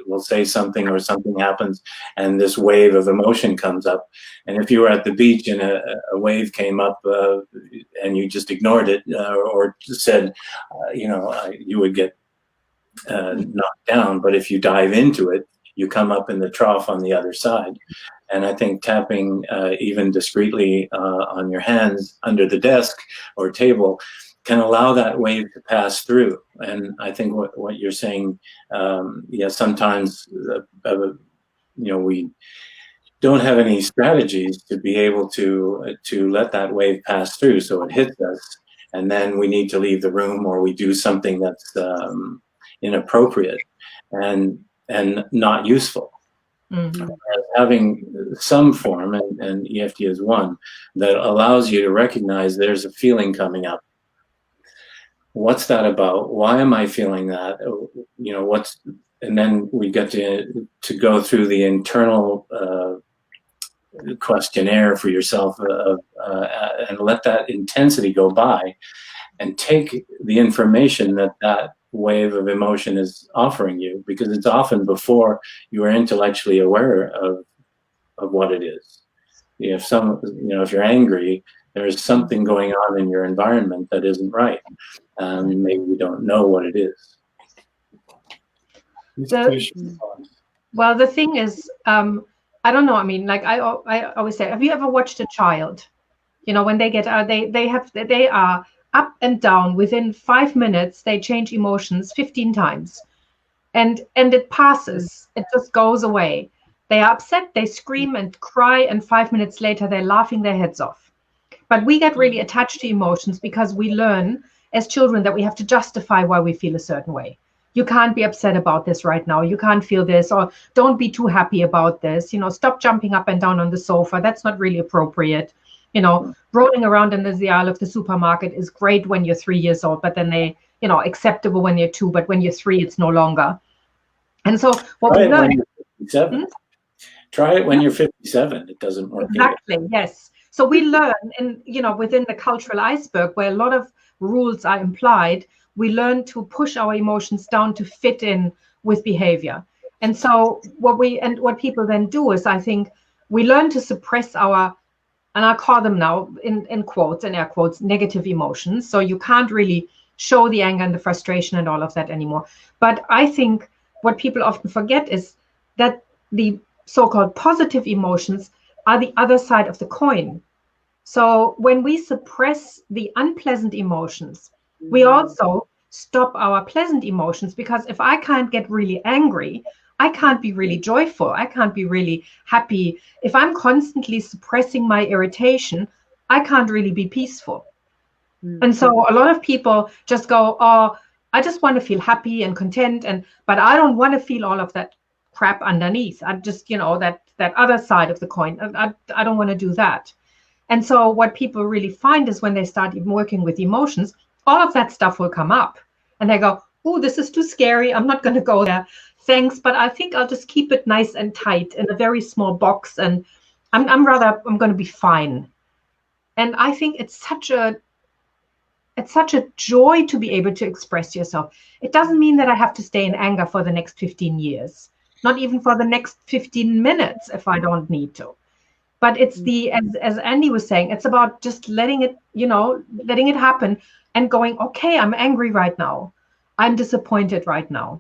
will say something, or something happens, and this wave of emotion comes up. And if you were at the beach and a wave came up and you just ignored it, or just said, you would get knocked down. But if you dive into it, you come up in the trough on the other side. And I think tapping even discreetly on your hands under the desk or table can allow that wave to pass through. And I think what you're saying, sometimes we don't have any strategies to be able to let that wave pass through, so it hits us, and then we need to leave the room, or we do something that's inappropriate and not useful. Mm-hmm. Having some form, and EFT is one, that allows you to recognize there's a feeling coming up. what's that about? Why am I feeling that? You know, and then we get to go through the internal questionnaire for yourself and let that intensity go by, and take the information that wave of emotion is offering you, because it's often before you are intellectually aware of what it is. If you're angry, there's something going on in your environment that isn't right. Maybe you don't know what it is. Well, the thing is, I don't know. I mean, like I always say, have you ever watched a child? You know, when they get out, they are up and down within 5 minutes. They change emotions 15 times, and it passes. It just goes away. They are upset. They scream and cry, and 5 minutes later, they're laughing their heads off. But we get really attached to emotions because we learn as children that we have to justify why we feel a certain way. You can't be upset about this right now. You can't feel this, or don't be too happy about this. You know, stop jumping up and down on the sofa. That's not really appropriate. You know, rolling around in the aisle of the supermarket is great when you're 3 years old, but then acceptable when you're 2, but when you're 3, it's no longer. And so what we learn. Try it when you're 57. It doesn't work. Exactly. Either. Yes. So we learn within the cultural iceberg, where a lot of rules are implied, we learn to push our emotions down to fit in with behavior. And so what people then do is, I think, we learn to suppress our, and I call them now in quotes and air quotes, negative emotions. So you can't really show the anger and the frustration and all of that anymore. But I think what people often forget is that the so-called positive emotions are the other side of the coin. So when we suppress the unpleasant emotions, we also stop our pleasant emotions, because if I can't get really angry, I can't be really joyful. I can't be really happy. If I'm constantly suppressing my irritation, I can't really be peaceful. And so a lot of people just go, oh, I just want to feel happy and content, but I don't want to feel all of that crap underneath. I just, that other side of the coin. I don't want to do that. And so what people really find is when they start working with emotions, all of that stuff will come up, and they go, oh, this is too scary. I'm not going to go there. Thanks, but I think I'll just keep it nice and tight in a very small box, and I'm going to be fine. And I think it's such a joy to be able to express yourself. It doesn't mean that I have to stay in anger for the next 15 years, not even for the next 15 minutes if I don't need to. But it's as Andy was saying, it's about just letting it happen and going, okay, I'm angry right now. I'm disappointed right now.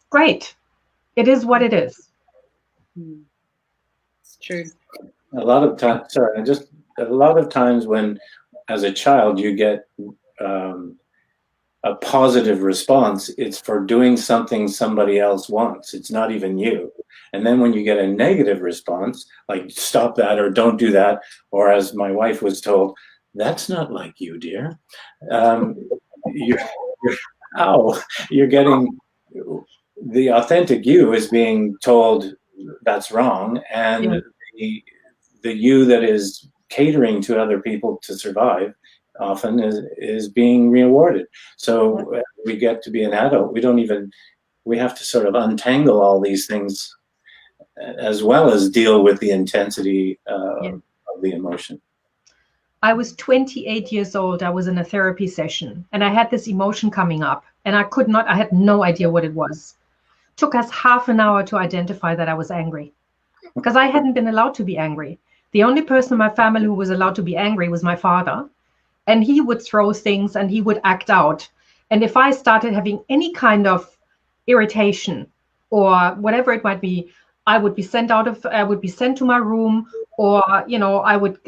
Great. It is what it is. It's true. A lot of times when, as a child, you get a positive response, it's for doing something somebody else wants. It's not even you. And then when you get a negative response, like stop that or don't do that, or as my wife was told, that's not like you, dear. You're getting the authentic you is being told that's wrong, and the you that is catering to other people to survive often is being rewarded. So we get to be an adult. We have to sort of untangle all these things as well as deal with the intensity of the emotion. I was 28 years old. I was in a therapy session, and I had this emotion coming up, and I had no idea what it was. It took us half an hour to identify that I was angry, because I hadn't been allowed to be angry. The only person in my family who was allowed to be angry was my father, and he would throw things and he would act out. And if I started having any kind of irritation or whatever it might be, I would be sent to my room, or I would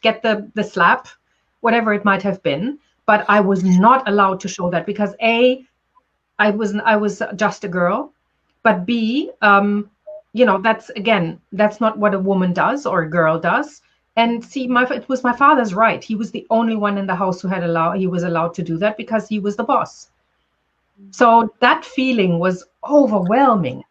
get the slap, whatever it might have been. But I was not allowed to show that, because A, I was just a girl, but B, that's not what a woman does or a girl does. And see, it was my father's right. He was the only one in the house who he was allowed to do that, because he was the boss. So that feeling was overwhelming,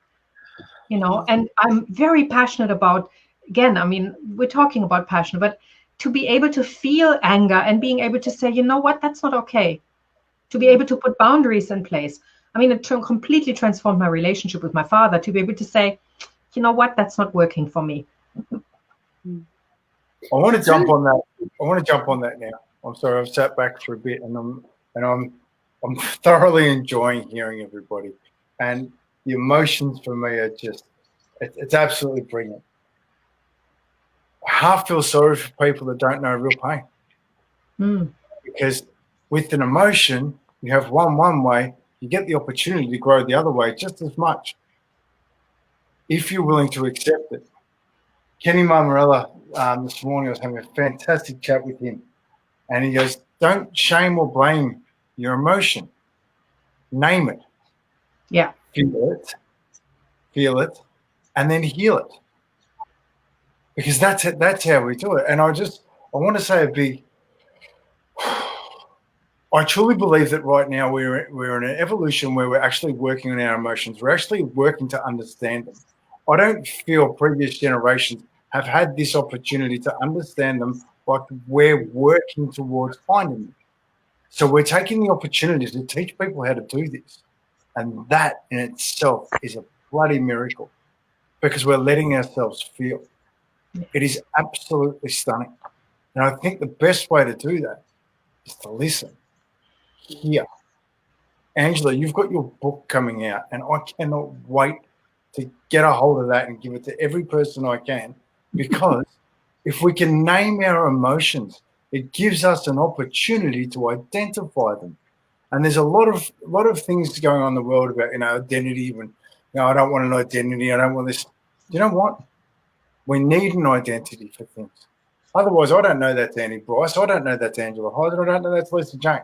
and I'm very passionate about, again, I mean, we're talking about passion, but to be able to feel anger and being able to say, you know what, that's not okay. To be able to put boundaries in place. I mean, it completely transformed my relationship with my father, to be able to say, you know what, that's not working for me. I want to jump on that. I want to jump on that now. I'm sorry, I've sat back for a bit, and I'm thoroughly enjoying hearing everybody. And the emotions for me are just, it's absolutely brilliant. I half feel sorry for people that don't know real pain. Because with an emotion, you have one way, you get the opportunity to grow the other way just as much, if you're willing to accept it. Kenny Marmarella, this morning, I was having a fantastic chat with him, and he goes, don't shame or blame your emotion. Name it. Yeah. Feel it, and then heal it. Because that's how we do it. And I want to say a big, I truly believe that right now we're in an evolution where we're actually working on our emotions. We're actually working to understand them. I don't feel previous generations have had this opportunity to understand them like we're working towards finding them. So we're taking the opportunity to teach people how to do this. And that in itself is a bloody miracle, because we're letting ourselves feel. It is absolutely stunning. And I think the best way to do that is to listen. Here, Angela, you've got your book coming out, and I cannot wait to get a hold of that and give it to every person I can, because if we can name our emotions, it gives us an opportunity to identify them. And there's a lot of things going on in the world about, identity. When, I don't want an identity. I don't want this. You know what? We need an identity for things. Otherwise, I don't know that's Annie Bryce. I don't know that's Angela Heise. I don't know that's Lisa Jayne.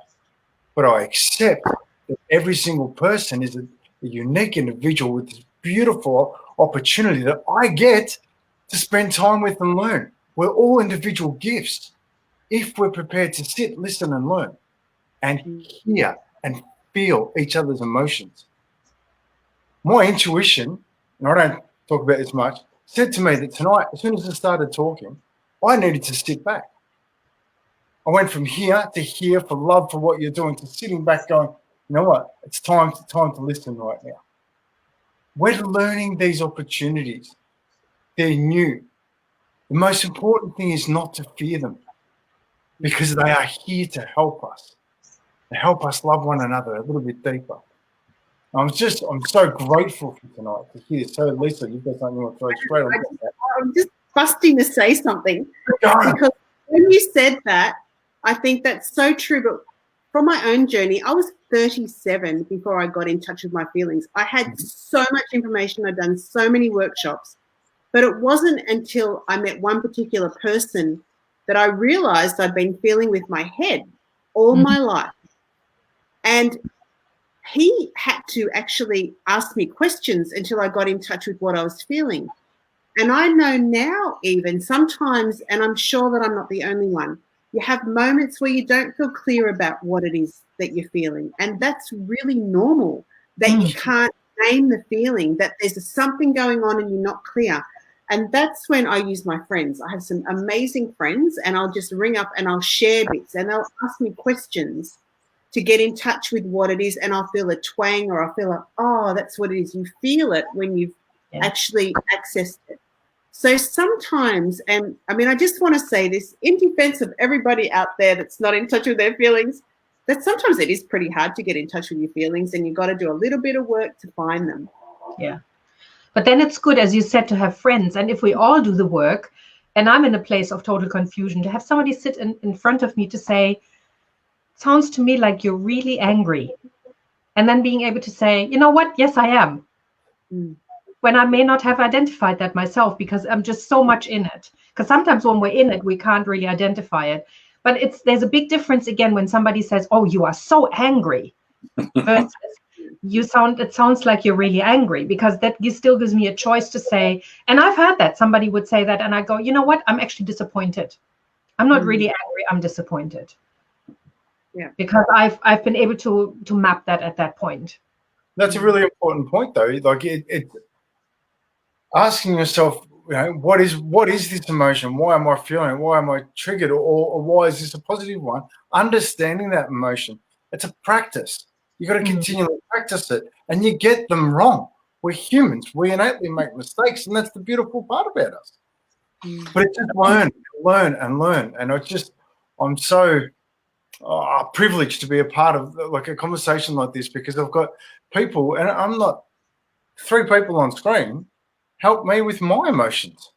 But I accept that every single person is a unique individual with this beautiful opportunity that I get to spend time with and learn. We're all individual gifts if we're prepared to sit, listen, and learn, and hear and feel each other's emotions. My intuition, and I don't talk about this much, said to me that tonight, as soon as I started talking, I needed to sit back. I went from here to here for love for what you're doing to sitting back going, you know what, it's time to listen right now. We're learning these opportunities. They're new. The most important thing is not to fear them, because they are here to help us love one another a little bit deeper. I'm so grateful for tonight to hear. So, Lisa, you've got something you want to throw straight on that. I'm just busting to say something, because when you said that, I think that's so true. But from my own journey, I was 37 before I got in touch with my feelings. I had so much information. I'd done so many workshops, but it wasn't until I met one particular person that I realized I'd been feeling with my head all my life. And he had to actually ask me questions until I got in touch with what I was feeling. And I know now, even sometimes, and I'm sure that I'm not the only one, you have moments where you don't feel clear about what it is that you're feeling. And that's really normal, that you can't name the feeling, that there's something going on and you're not clear. And that's when I use my friends. I have some amazing friends, and I'll just ring up and I'll share bits, and they'll ask me questions to get in touch with what it is, and I'll feel a twang, or I'll feel like, oh, that's what it is. You feel it when you've actually accessed it. So sometimes, and I mean, I just want to say this in defense of everybody out there that's not in touch with their feelings, that sometimes it is pretty hard to get in touch with your feelings, and you've got to do a little bit of work to find them. Yeah. But then it's good, as you said, to have friends. And if we all do the work, and I'm in a place of total confusion, to have somebody sit in front of me to say, sounds to me like you're really angry. And then being able to say, you know what? Yes, I am. When I may not have identified that myself, because I'm just so much in it. Because sometimes when we're in it, we can't really identify it. But there's a big difference, again, when somebody says, oh, you are so angry, versus it sounds like you're really angry, because that still gives me a choice to say, and I've had that, somebody would say that, and I go, you know what? I'm actually disappointed. I'm not really angry, I'm disappointed. Yeah. Because I've been able to map that at that point. That's a really important point, though. Like it asking yourself, what is this emotion? Why am I feeling it? Why am I triggered? Or why is this a positive one? Understanding that emotion. It's a practice. You got to continually practice it, and you get them wrong. We're humans. We innately make mistakes, and that's the beautiful part about us. But it's just learn. And I'm so privileged to be a part of like a conversation like this, because I've got people, and I'm not 3 people on screen, help me with my emotions.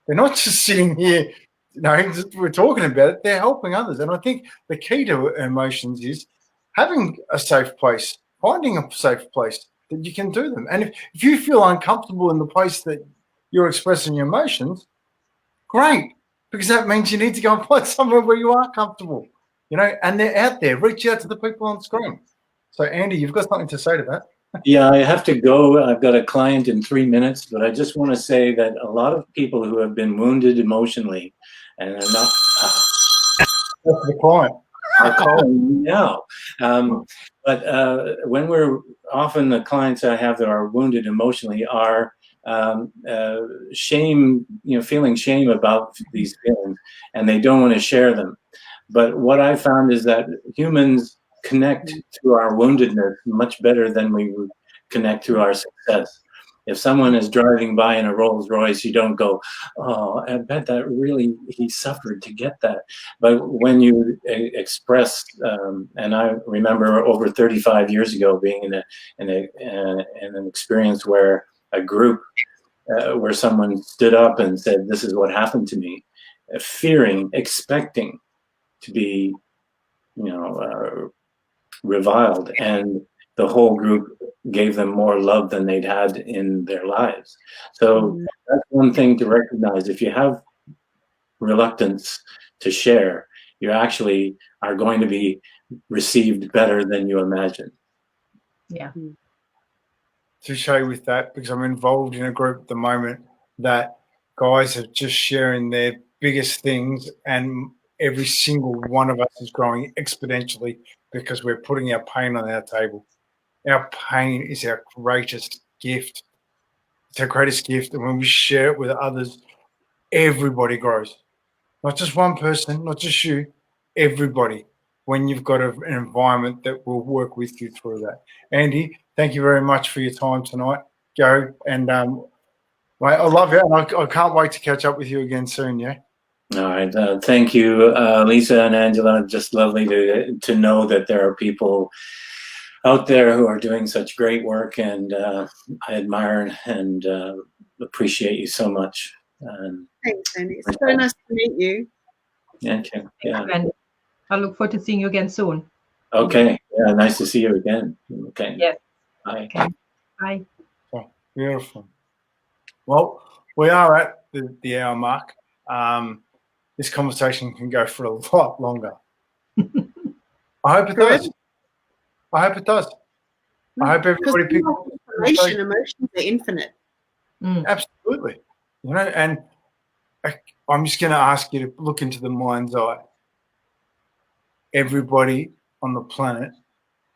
They're not just sitting here, we're talking about it. They're helping others. And I think the key to emotions is having a safe place, finding a safe place that you can do them. And if you feel uncomfortable in the place that you're expressing your emotions, great, because that means you need to go and find somewhere where you are comfortable, and they're out there. Reach out to the people on screen. So, Andy, you've got something to say to that? Yeah, I have to go. I've got a client in 3 minutes, but I just want to say that a lot of people who have been wounded emotionally and are not That's the client. are calling now. But when we're often the clients I have that are wounded emotionally are shame, feeling shame about these feelings, and they don't want to share them. But what I found is that humans connect to our woundedness much better than we would connect to our success. If someone is driving by in a Rolls Royce, you don't go, "Oh, I bet that really he suffered to get that." But when you express, and I remember over 35 years ago being in an experience where a group, where someone stood up and said, "This is what happened to me," fearing, expecting to be, reviled, and the whole group gave them more love than they'd had in their lives. So that's one thing to recognize. If you have reluctance to share, you actually are going to be received better than you imagine. Yeah. To show with that, because I'm involved in a group at the moment that guys are just sharing their biggest things, and every single one of us is growing exponentially because we're putting our pain on our table. Our pain is our greatest gift. It's our greatest gift. And when we share it with others, everybody grows. Not just one person, not just you, everybody. When you've got an environment that will work with you through that. Andy, thank you very much for your time tonight. Go. And mate, I love you. And I can't wait to catch up with you again soon, yeah? All right. Thank you, Lisa and Angela. Just lovely to know that there are people out there who are doing such great work, and I admire and appreciate you so much. Thanks, Andy. It's so nice to meet you. Thank you. Yeah. I look forward to seeing you again soon. Okay. Yeah. Nice to see you again. Okay. Yes. Bye. Okay. Bye. Oh, beautiful. Well, we are at the hour mark. This conversation can go for a lot longer. I hope it does. I hope it does. I hope everybody picks up information. Emotions are infinite. Absolutely. And I'm just going to ask you to look into the mind's eye. Everybody on the planet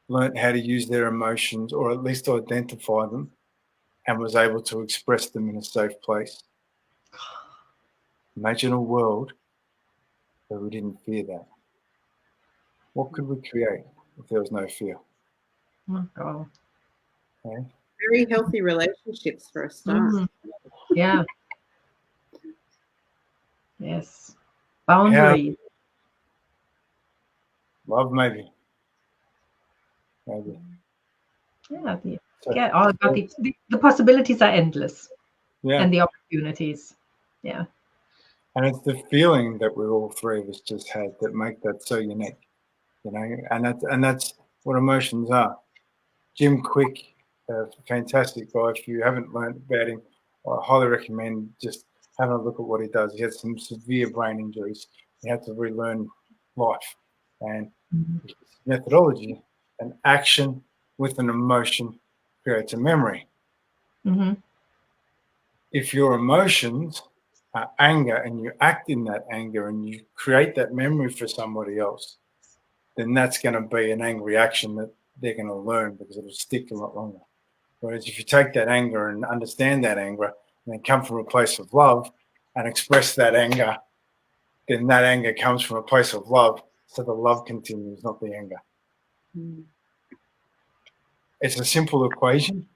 learned how to use their emotions, or at least identify them, and was able to express them in a safe place. Imagine a world where we didn't fear that. What could we create if there was no fear? Oh, God. Okay. Very healthy relationships for a start. Yeah. Yes. Boundaries. Love, maybe. Yeah. All about the possibilities are endless. Yeah. And the opportunities. Yeah. And it's the feeling that we all 3 of us just had that make that so unique, and that's what emotions are. Jim Quick, a fantastic guy. If you haven't learned about him, I highly recommend just having a look at what he does. He had some severe brain injuries. He had to relearn life, and his methodology, an action with an emotion creates a memory. If your emotions are anger and you act in that anger and you create that memory for somebody else, then that's going to be an angry action that they're going to learn, because it'll stick a lot longer. Whereas if you take that anger and understand that anger and then come from a place of love and express that anger, then that anger comes from a place of love, so the love continues, not the anger. It's a simple equation,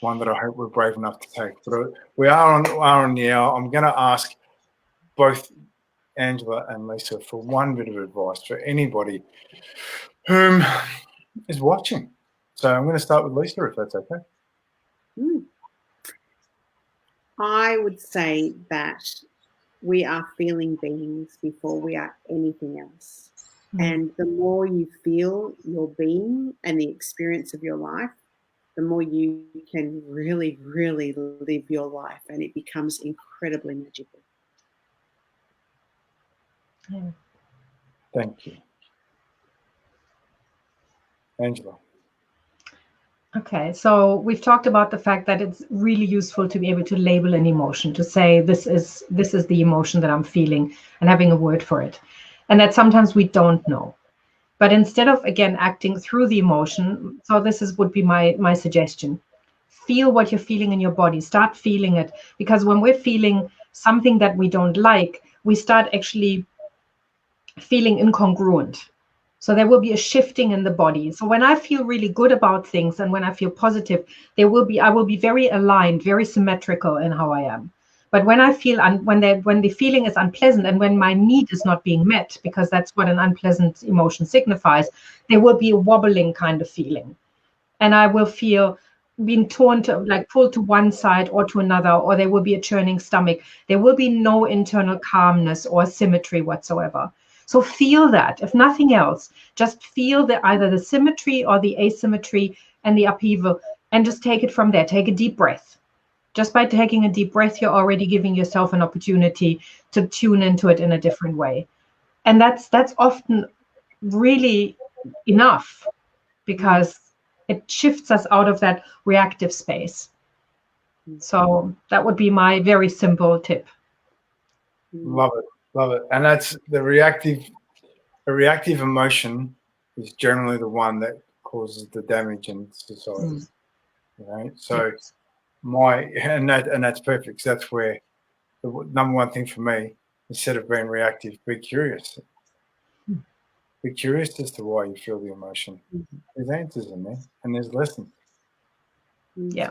one that I hope we're brave enough to take. But we are on the hour. I'm going to ask both Angela and Lisa for one bit of advice for anybody whom is watching. So I'm going to start with Lisa, if that's okay. I would say that we are feeling beings before we are anything else. And the more you feel your being and the experience of your life, the more you can really, really live your life, and it becomes incredibly magical. Yeah. Thank you. Angela. Okay, so we've talked about the fact that it's really useful to be able to label an emotion, to say this is the emotion that I'm feeling, and having a word for it. And that sometimes we don't know. But instead of, again, acting through the emotion, so would be my suggestion. Feel what you're feeling in your body. Start feeling it. Because when we're feeling something that we don't like, we start actually feeling incongruent. So there will be a shifting in the body. So when I feel really good about things and when I feel positive, I will be very aligned, very symmetrical in how I am. But when I feel, when the feeling is unpleasant and when my need is not being met, because that's what an unpleasant emotion signifies, there will be a wobbling kind of feeling. And I will feel being torn to, like, pulled to one side or to another, or there will be a churning stomach. There will be no internal calmness or symmetry whatsoever. So feel that, if nothing else, just feel either the symmetry or the asymmetry and the upheaval, and just take it from there. Take a deep breath. Just by taking a deep breath, you're already giving yourself an opportunity to tune into it in a different way. And that's often really enough, because it shifts us out of that reactive space. So that would be my very simple tip. Love it. Love it. And that's the reactive emotion is generally the one that causes the damage in society. You know, so that's perfect. So that's where the number one thing for me, instead of being reactive, be curious. Be curious as to why you feel the emotion. There's answers in there, and there's lessons. Yeah.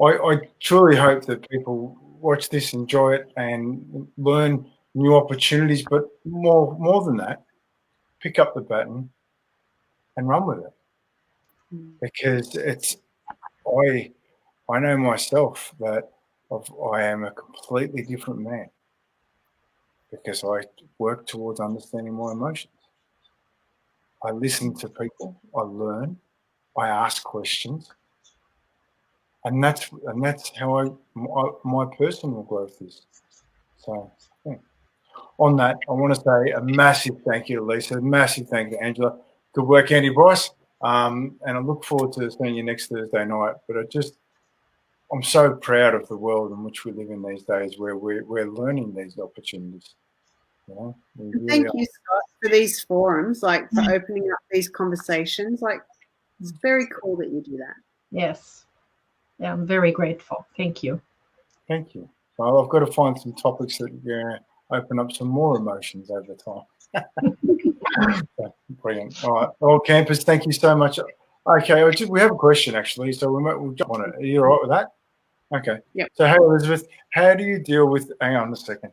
I truly hope that people watch this, enjoy it, and learn new opportunities. But more than that, pick up the baton and run with it, because I know myself that I am a completely different man, because I work towards understanding my emotions. I listen to people, I learn, I ask questions, and that's how my personal growth is. So, yeah. On that, I want to say a massive thank you to Lisa, a massive thank you to Angela. Good work, Andy, Bryce. And I look forward to seeing you next Thursday night. But I'm so proud of the world in which we live in these days, where we're learning these opportunities. You know, Thank you, Scott, for these forums, like for opening up these conversations. Like, it's very cool that you do that. Yes. Yeah, I'm very grateful. Thank you. Thank you. Well, I've got to find some topics that open up some more emotions over time. Brilliant. All right. Well, campers, thank you so much. Okay, we have a question, actually, so we'll jump on it. Are you all right with that? Okay. Yep. So, hey, Elizabeth, how do you deal with... Hang on a second.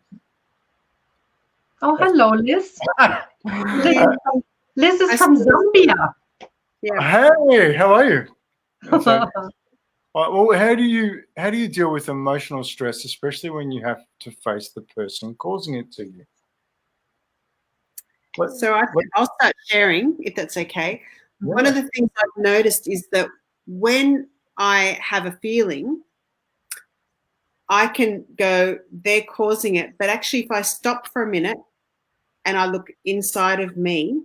Oh, hello, Liz. Liz is from Zambia. Yeah. Hey, how are you? Well, how do you deal with emotional stress, especially when you have to face the person causing it to you? I'll start sharing, if that's okay. Yeah. One of the things I've noticed is that when I have a feeling, I can go, they're causing it. But actually, if I stop for a minute and I look inside of me,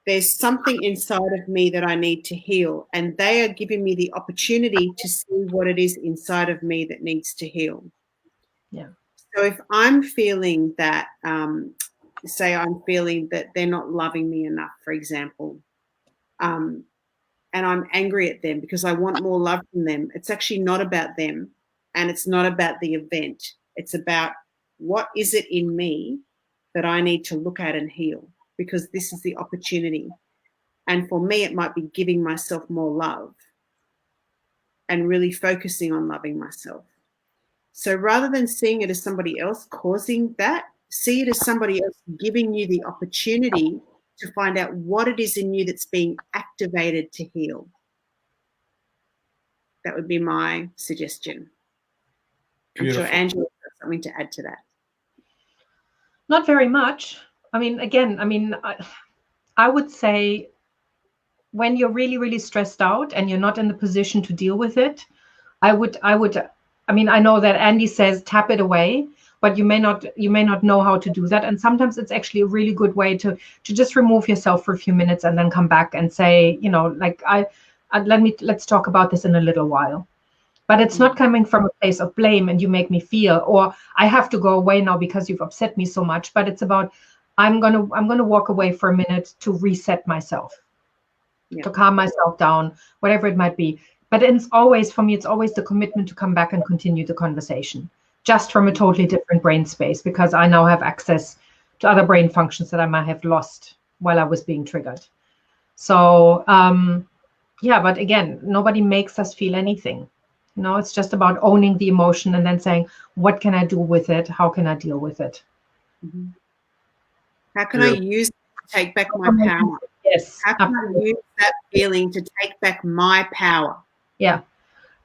there's something inside of me that I need to heal. And they are giving me the opportunity to see what it is inside of me that needs to heal. Yeah. So if I'm feeling that, say I'm feeling that they're not loving me enough, for example, and I'm angry at them because I want more love from them, it's actually not about them, and it's not about the event. It's about what is it in me that I need to look at and heal, because this is the opportunity. And for me, it might be giving myself more love and really focusing on loving myself. So rather than seeing it as somebody else causing that, see it as somebody else giving you the opportunity to find out what it is in you that's being activated to heal. That would be my suggestion. Beautiful. I'm sure Angela has something to add to that. Not very much. I mean, again, I would say when you're really, really stressed out and you're not in the position to deal with it, I know that Andy says tap it away, but you may not know how to do that. And sometimes it's actually a really good way to just remove yourself for a few minutes and then come back and say, let's talk about this in a little while. But it's not coming from a place of blame and you make me feel, or I have to go away now because you've upset me so much. But it's about I'm gonna walk away for a minute to reset myself, to calm myself down, whatever it might be. But it's always, for me, it's always the commitment to come back and continue the conversation, just from a totally different brain space, because I now have access to other brain functions that I might have lost while I was being triggered. So but again, nobody makes us feel anything. It's just about owning the emotion and then saying, what can I do with it? How can I deal with it? Mm-hmm. How can I use it to take back my power? Yes. How can I use that feeling to take back my power? Yeah.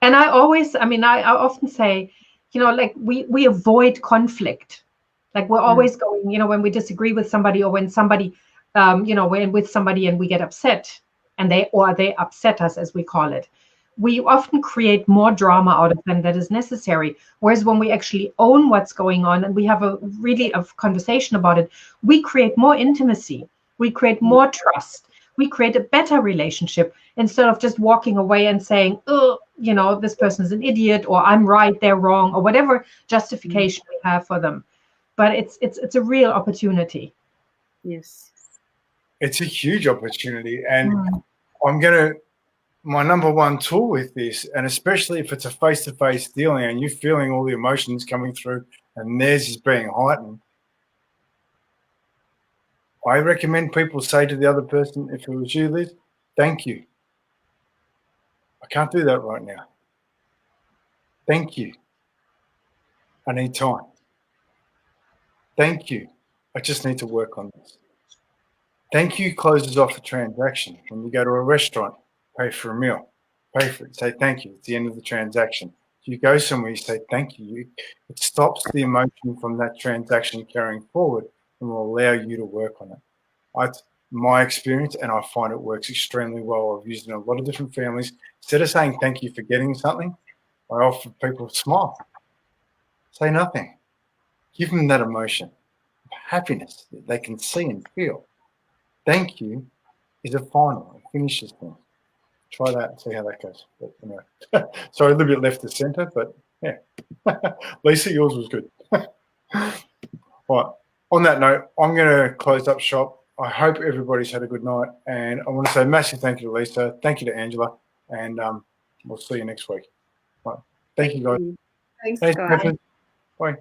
And I often say, we avoid conflict. Like we're always going, when we disagree with somebody, or when somebody, we're with somebody and we get upset and they upset us, as we call it. We often create more drama out of them that is necessary. Whereas when we actually own what's going on and we have a conversation about it, we create more intimacy. We create more trust. We create a better relationship instead of just walking away and saying, oh, this person is an idiot, or I'm right, they're wrong, or whatever justification we have for them. But it's a real opportunity. Yes. It's a huge opportunity. And my number one tool with this, and especially if it's a face-to-face dealing and you're feeling all the emotions coming through and theirs is being heightened, I recommend people say to the other person, if it was you, Liz, thank you. I can't do that right now. Thank you. I need time. Thank you. I just need to work on this. Thank you closes off the transaction. When you go to a restaurant, pay for a meal, pay for it, say thank you. It's the end of the transaction. If you go somewhere, you say thank you. It stops the emotion from that transaction carrying forward and will allow you to work on it. It's my experience, and I find it works extremely well. I've used it in a lot of different families. Instead of saying thank you for getting something, I offer people a smile. Say nothing. Give them that emotion of happiness that they can see and feel. Thank you is a final. It finishes things. Try that and see how that goes. But anyway, sorry, a little bit left of center, but yeah. Lisa, yours was good. Right. On that note, I'm going to close up shop. I hope everybody's had a good night. And I want to say a massive thank you to Lisa. Thank you to Angela. And we'll see you next week. Right. Thank you, guys. Thanks, guys. Bye.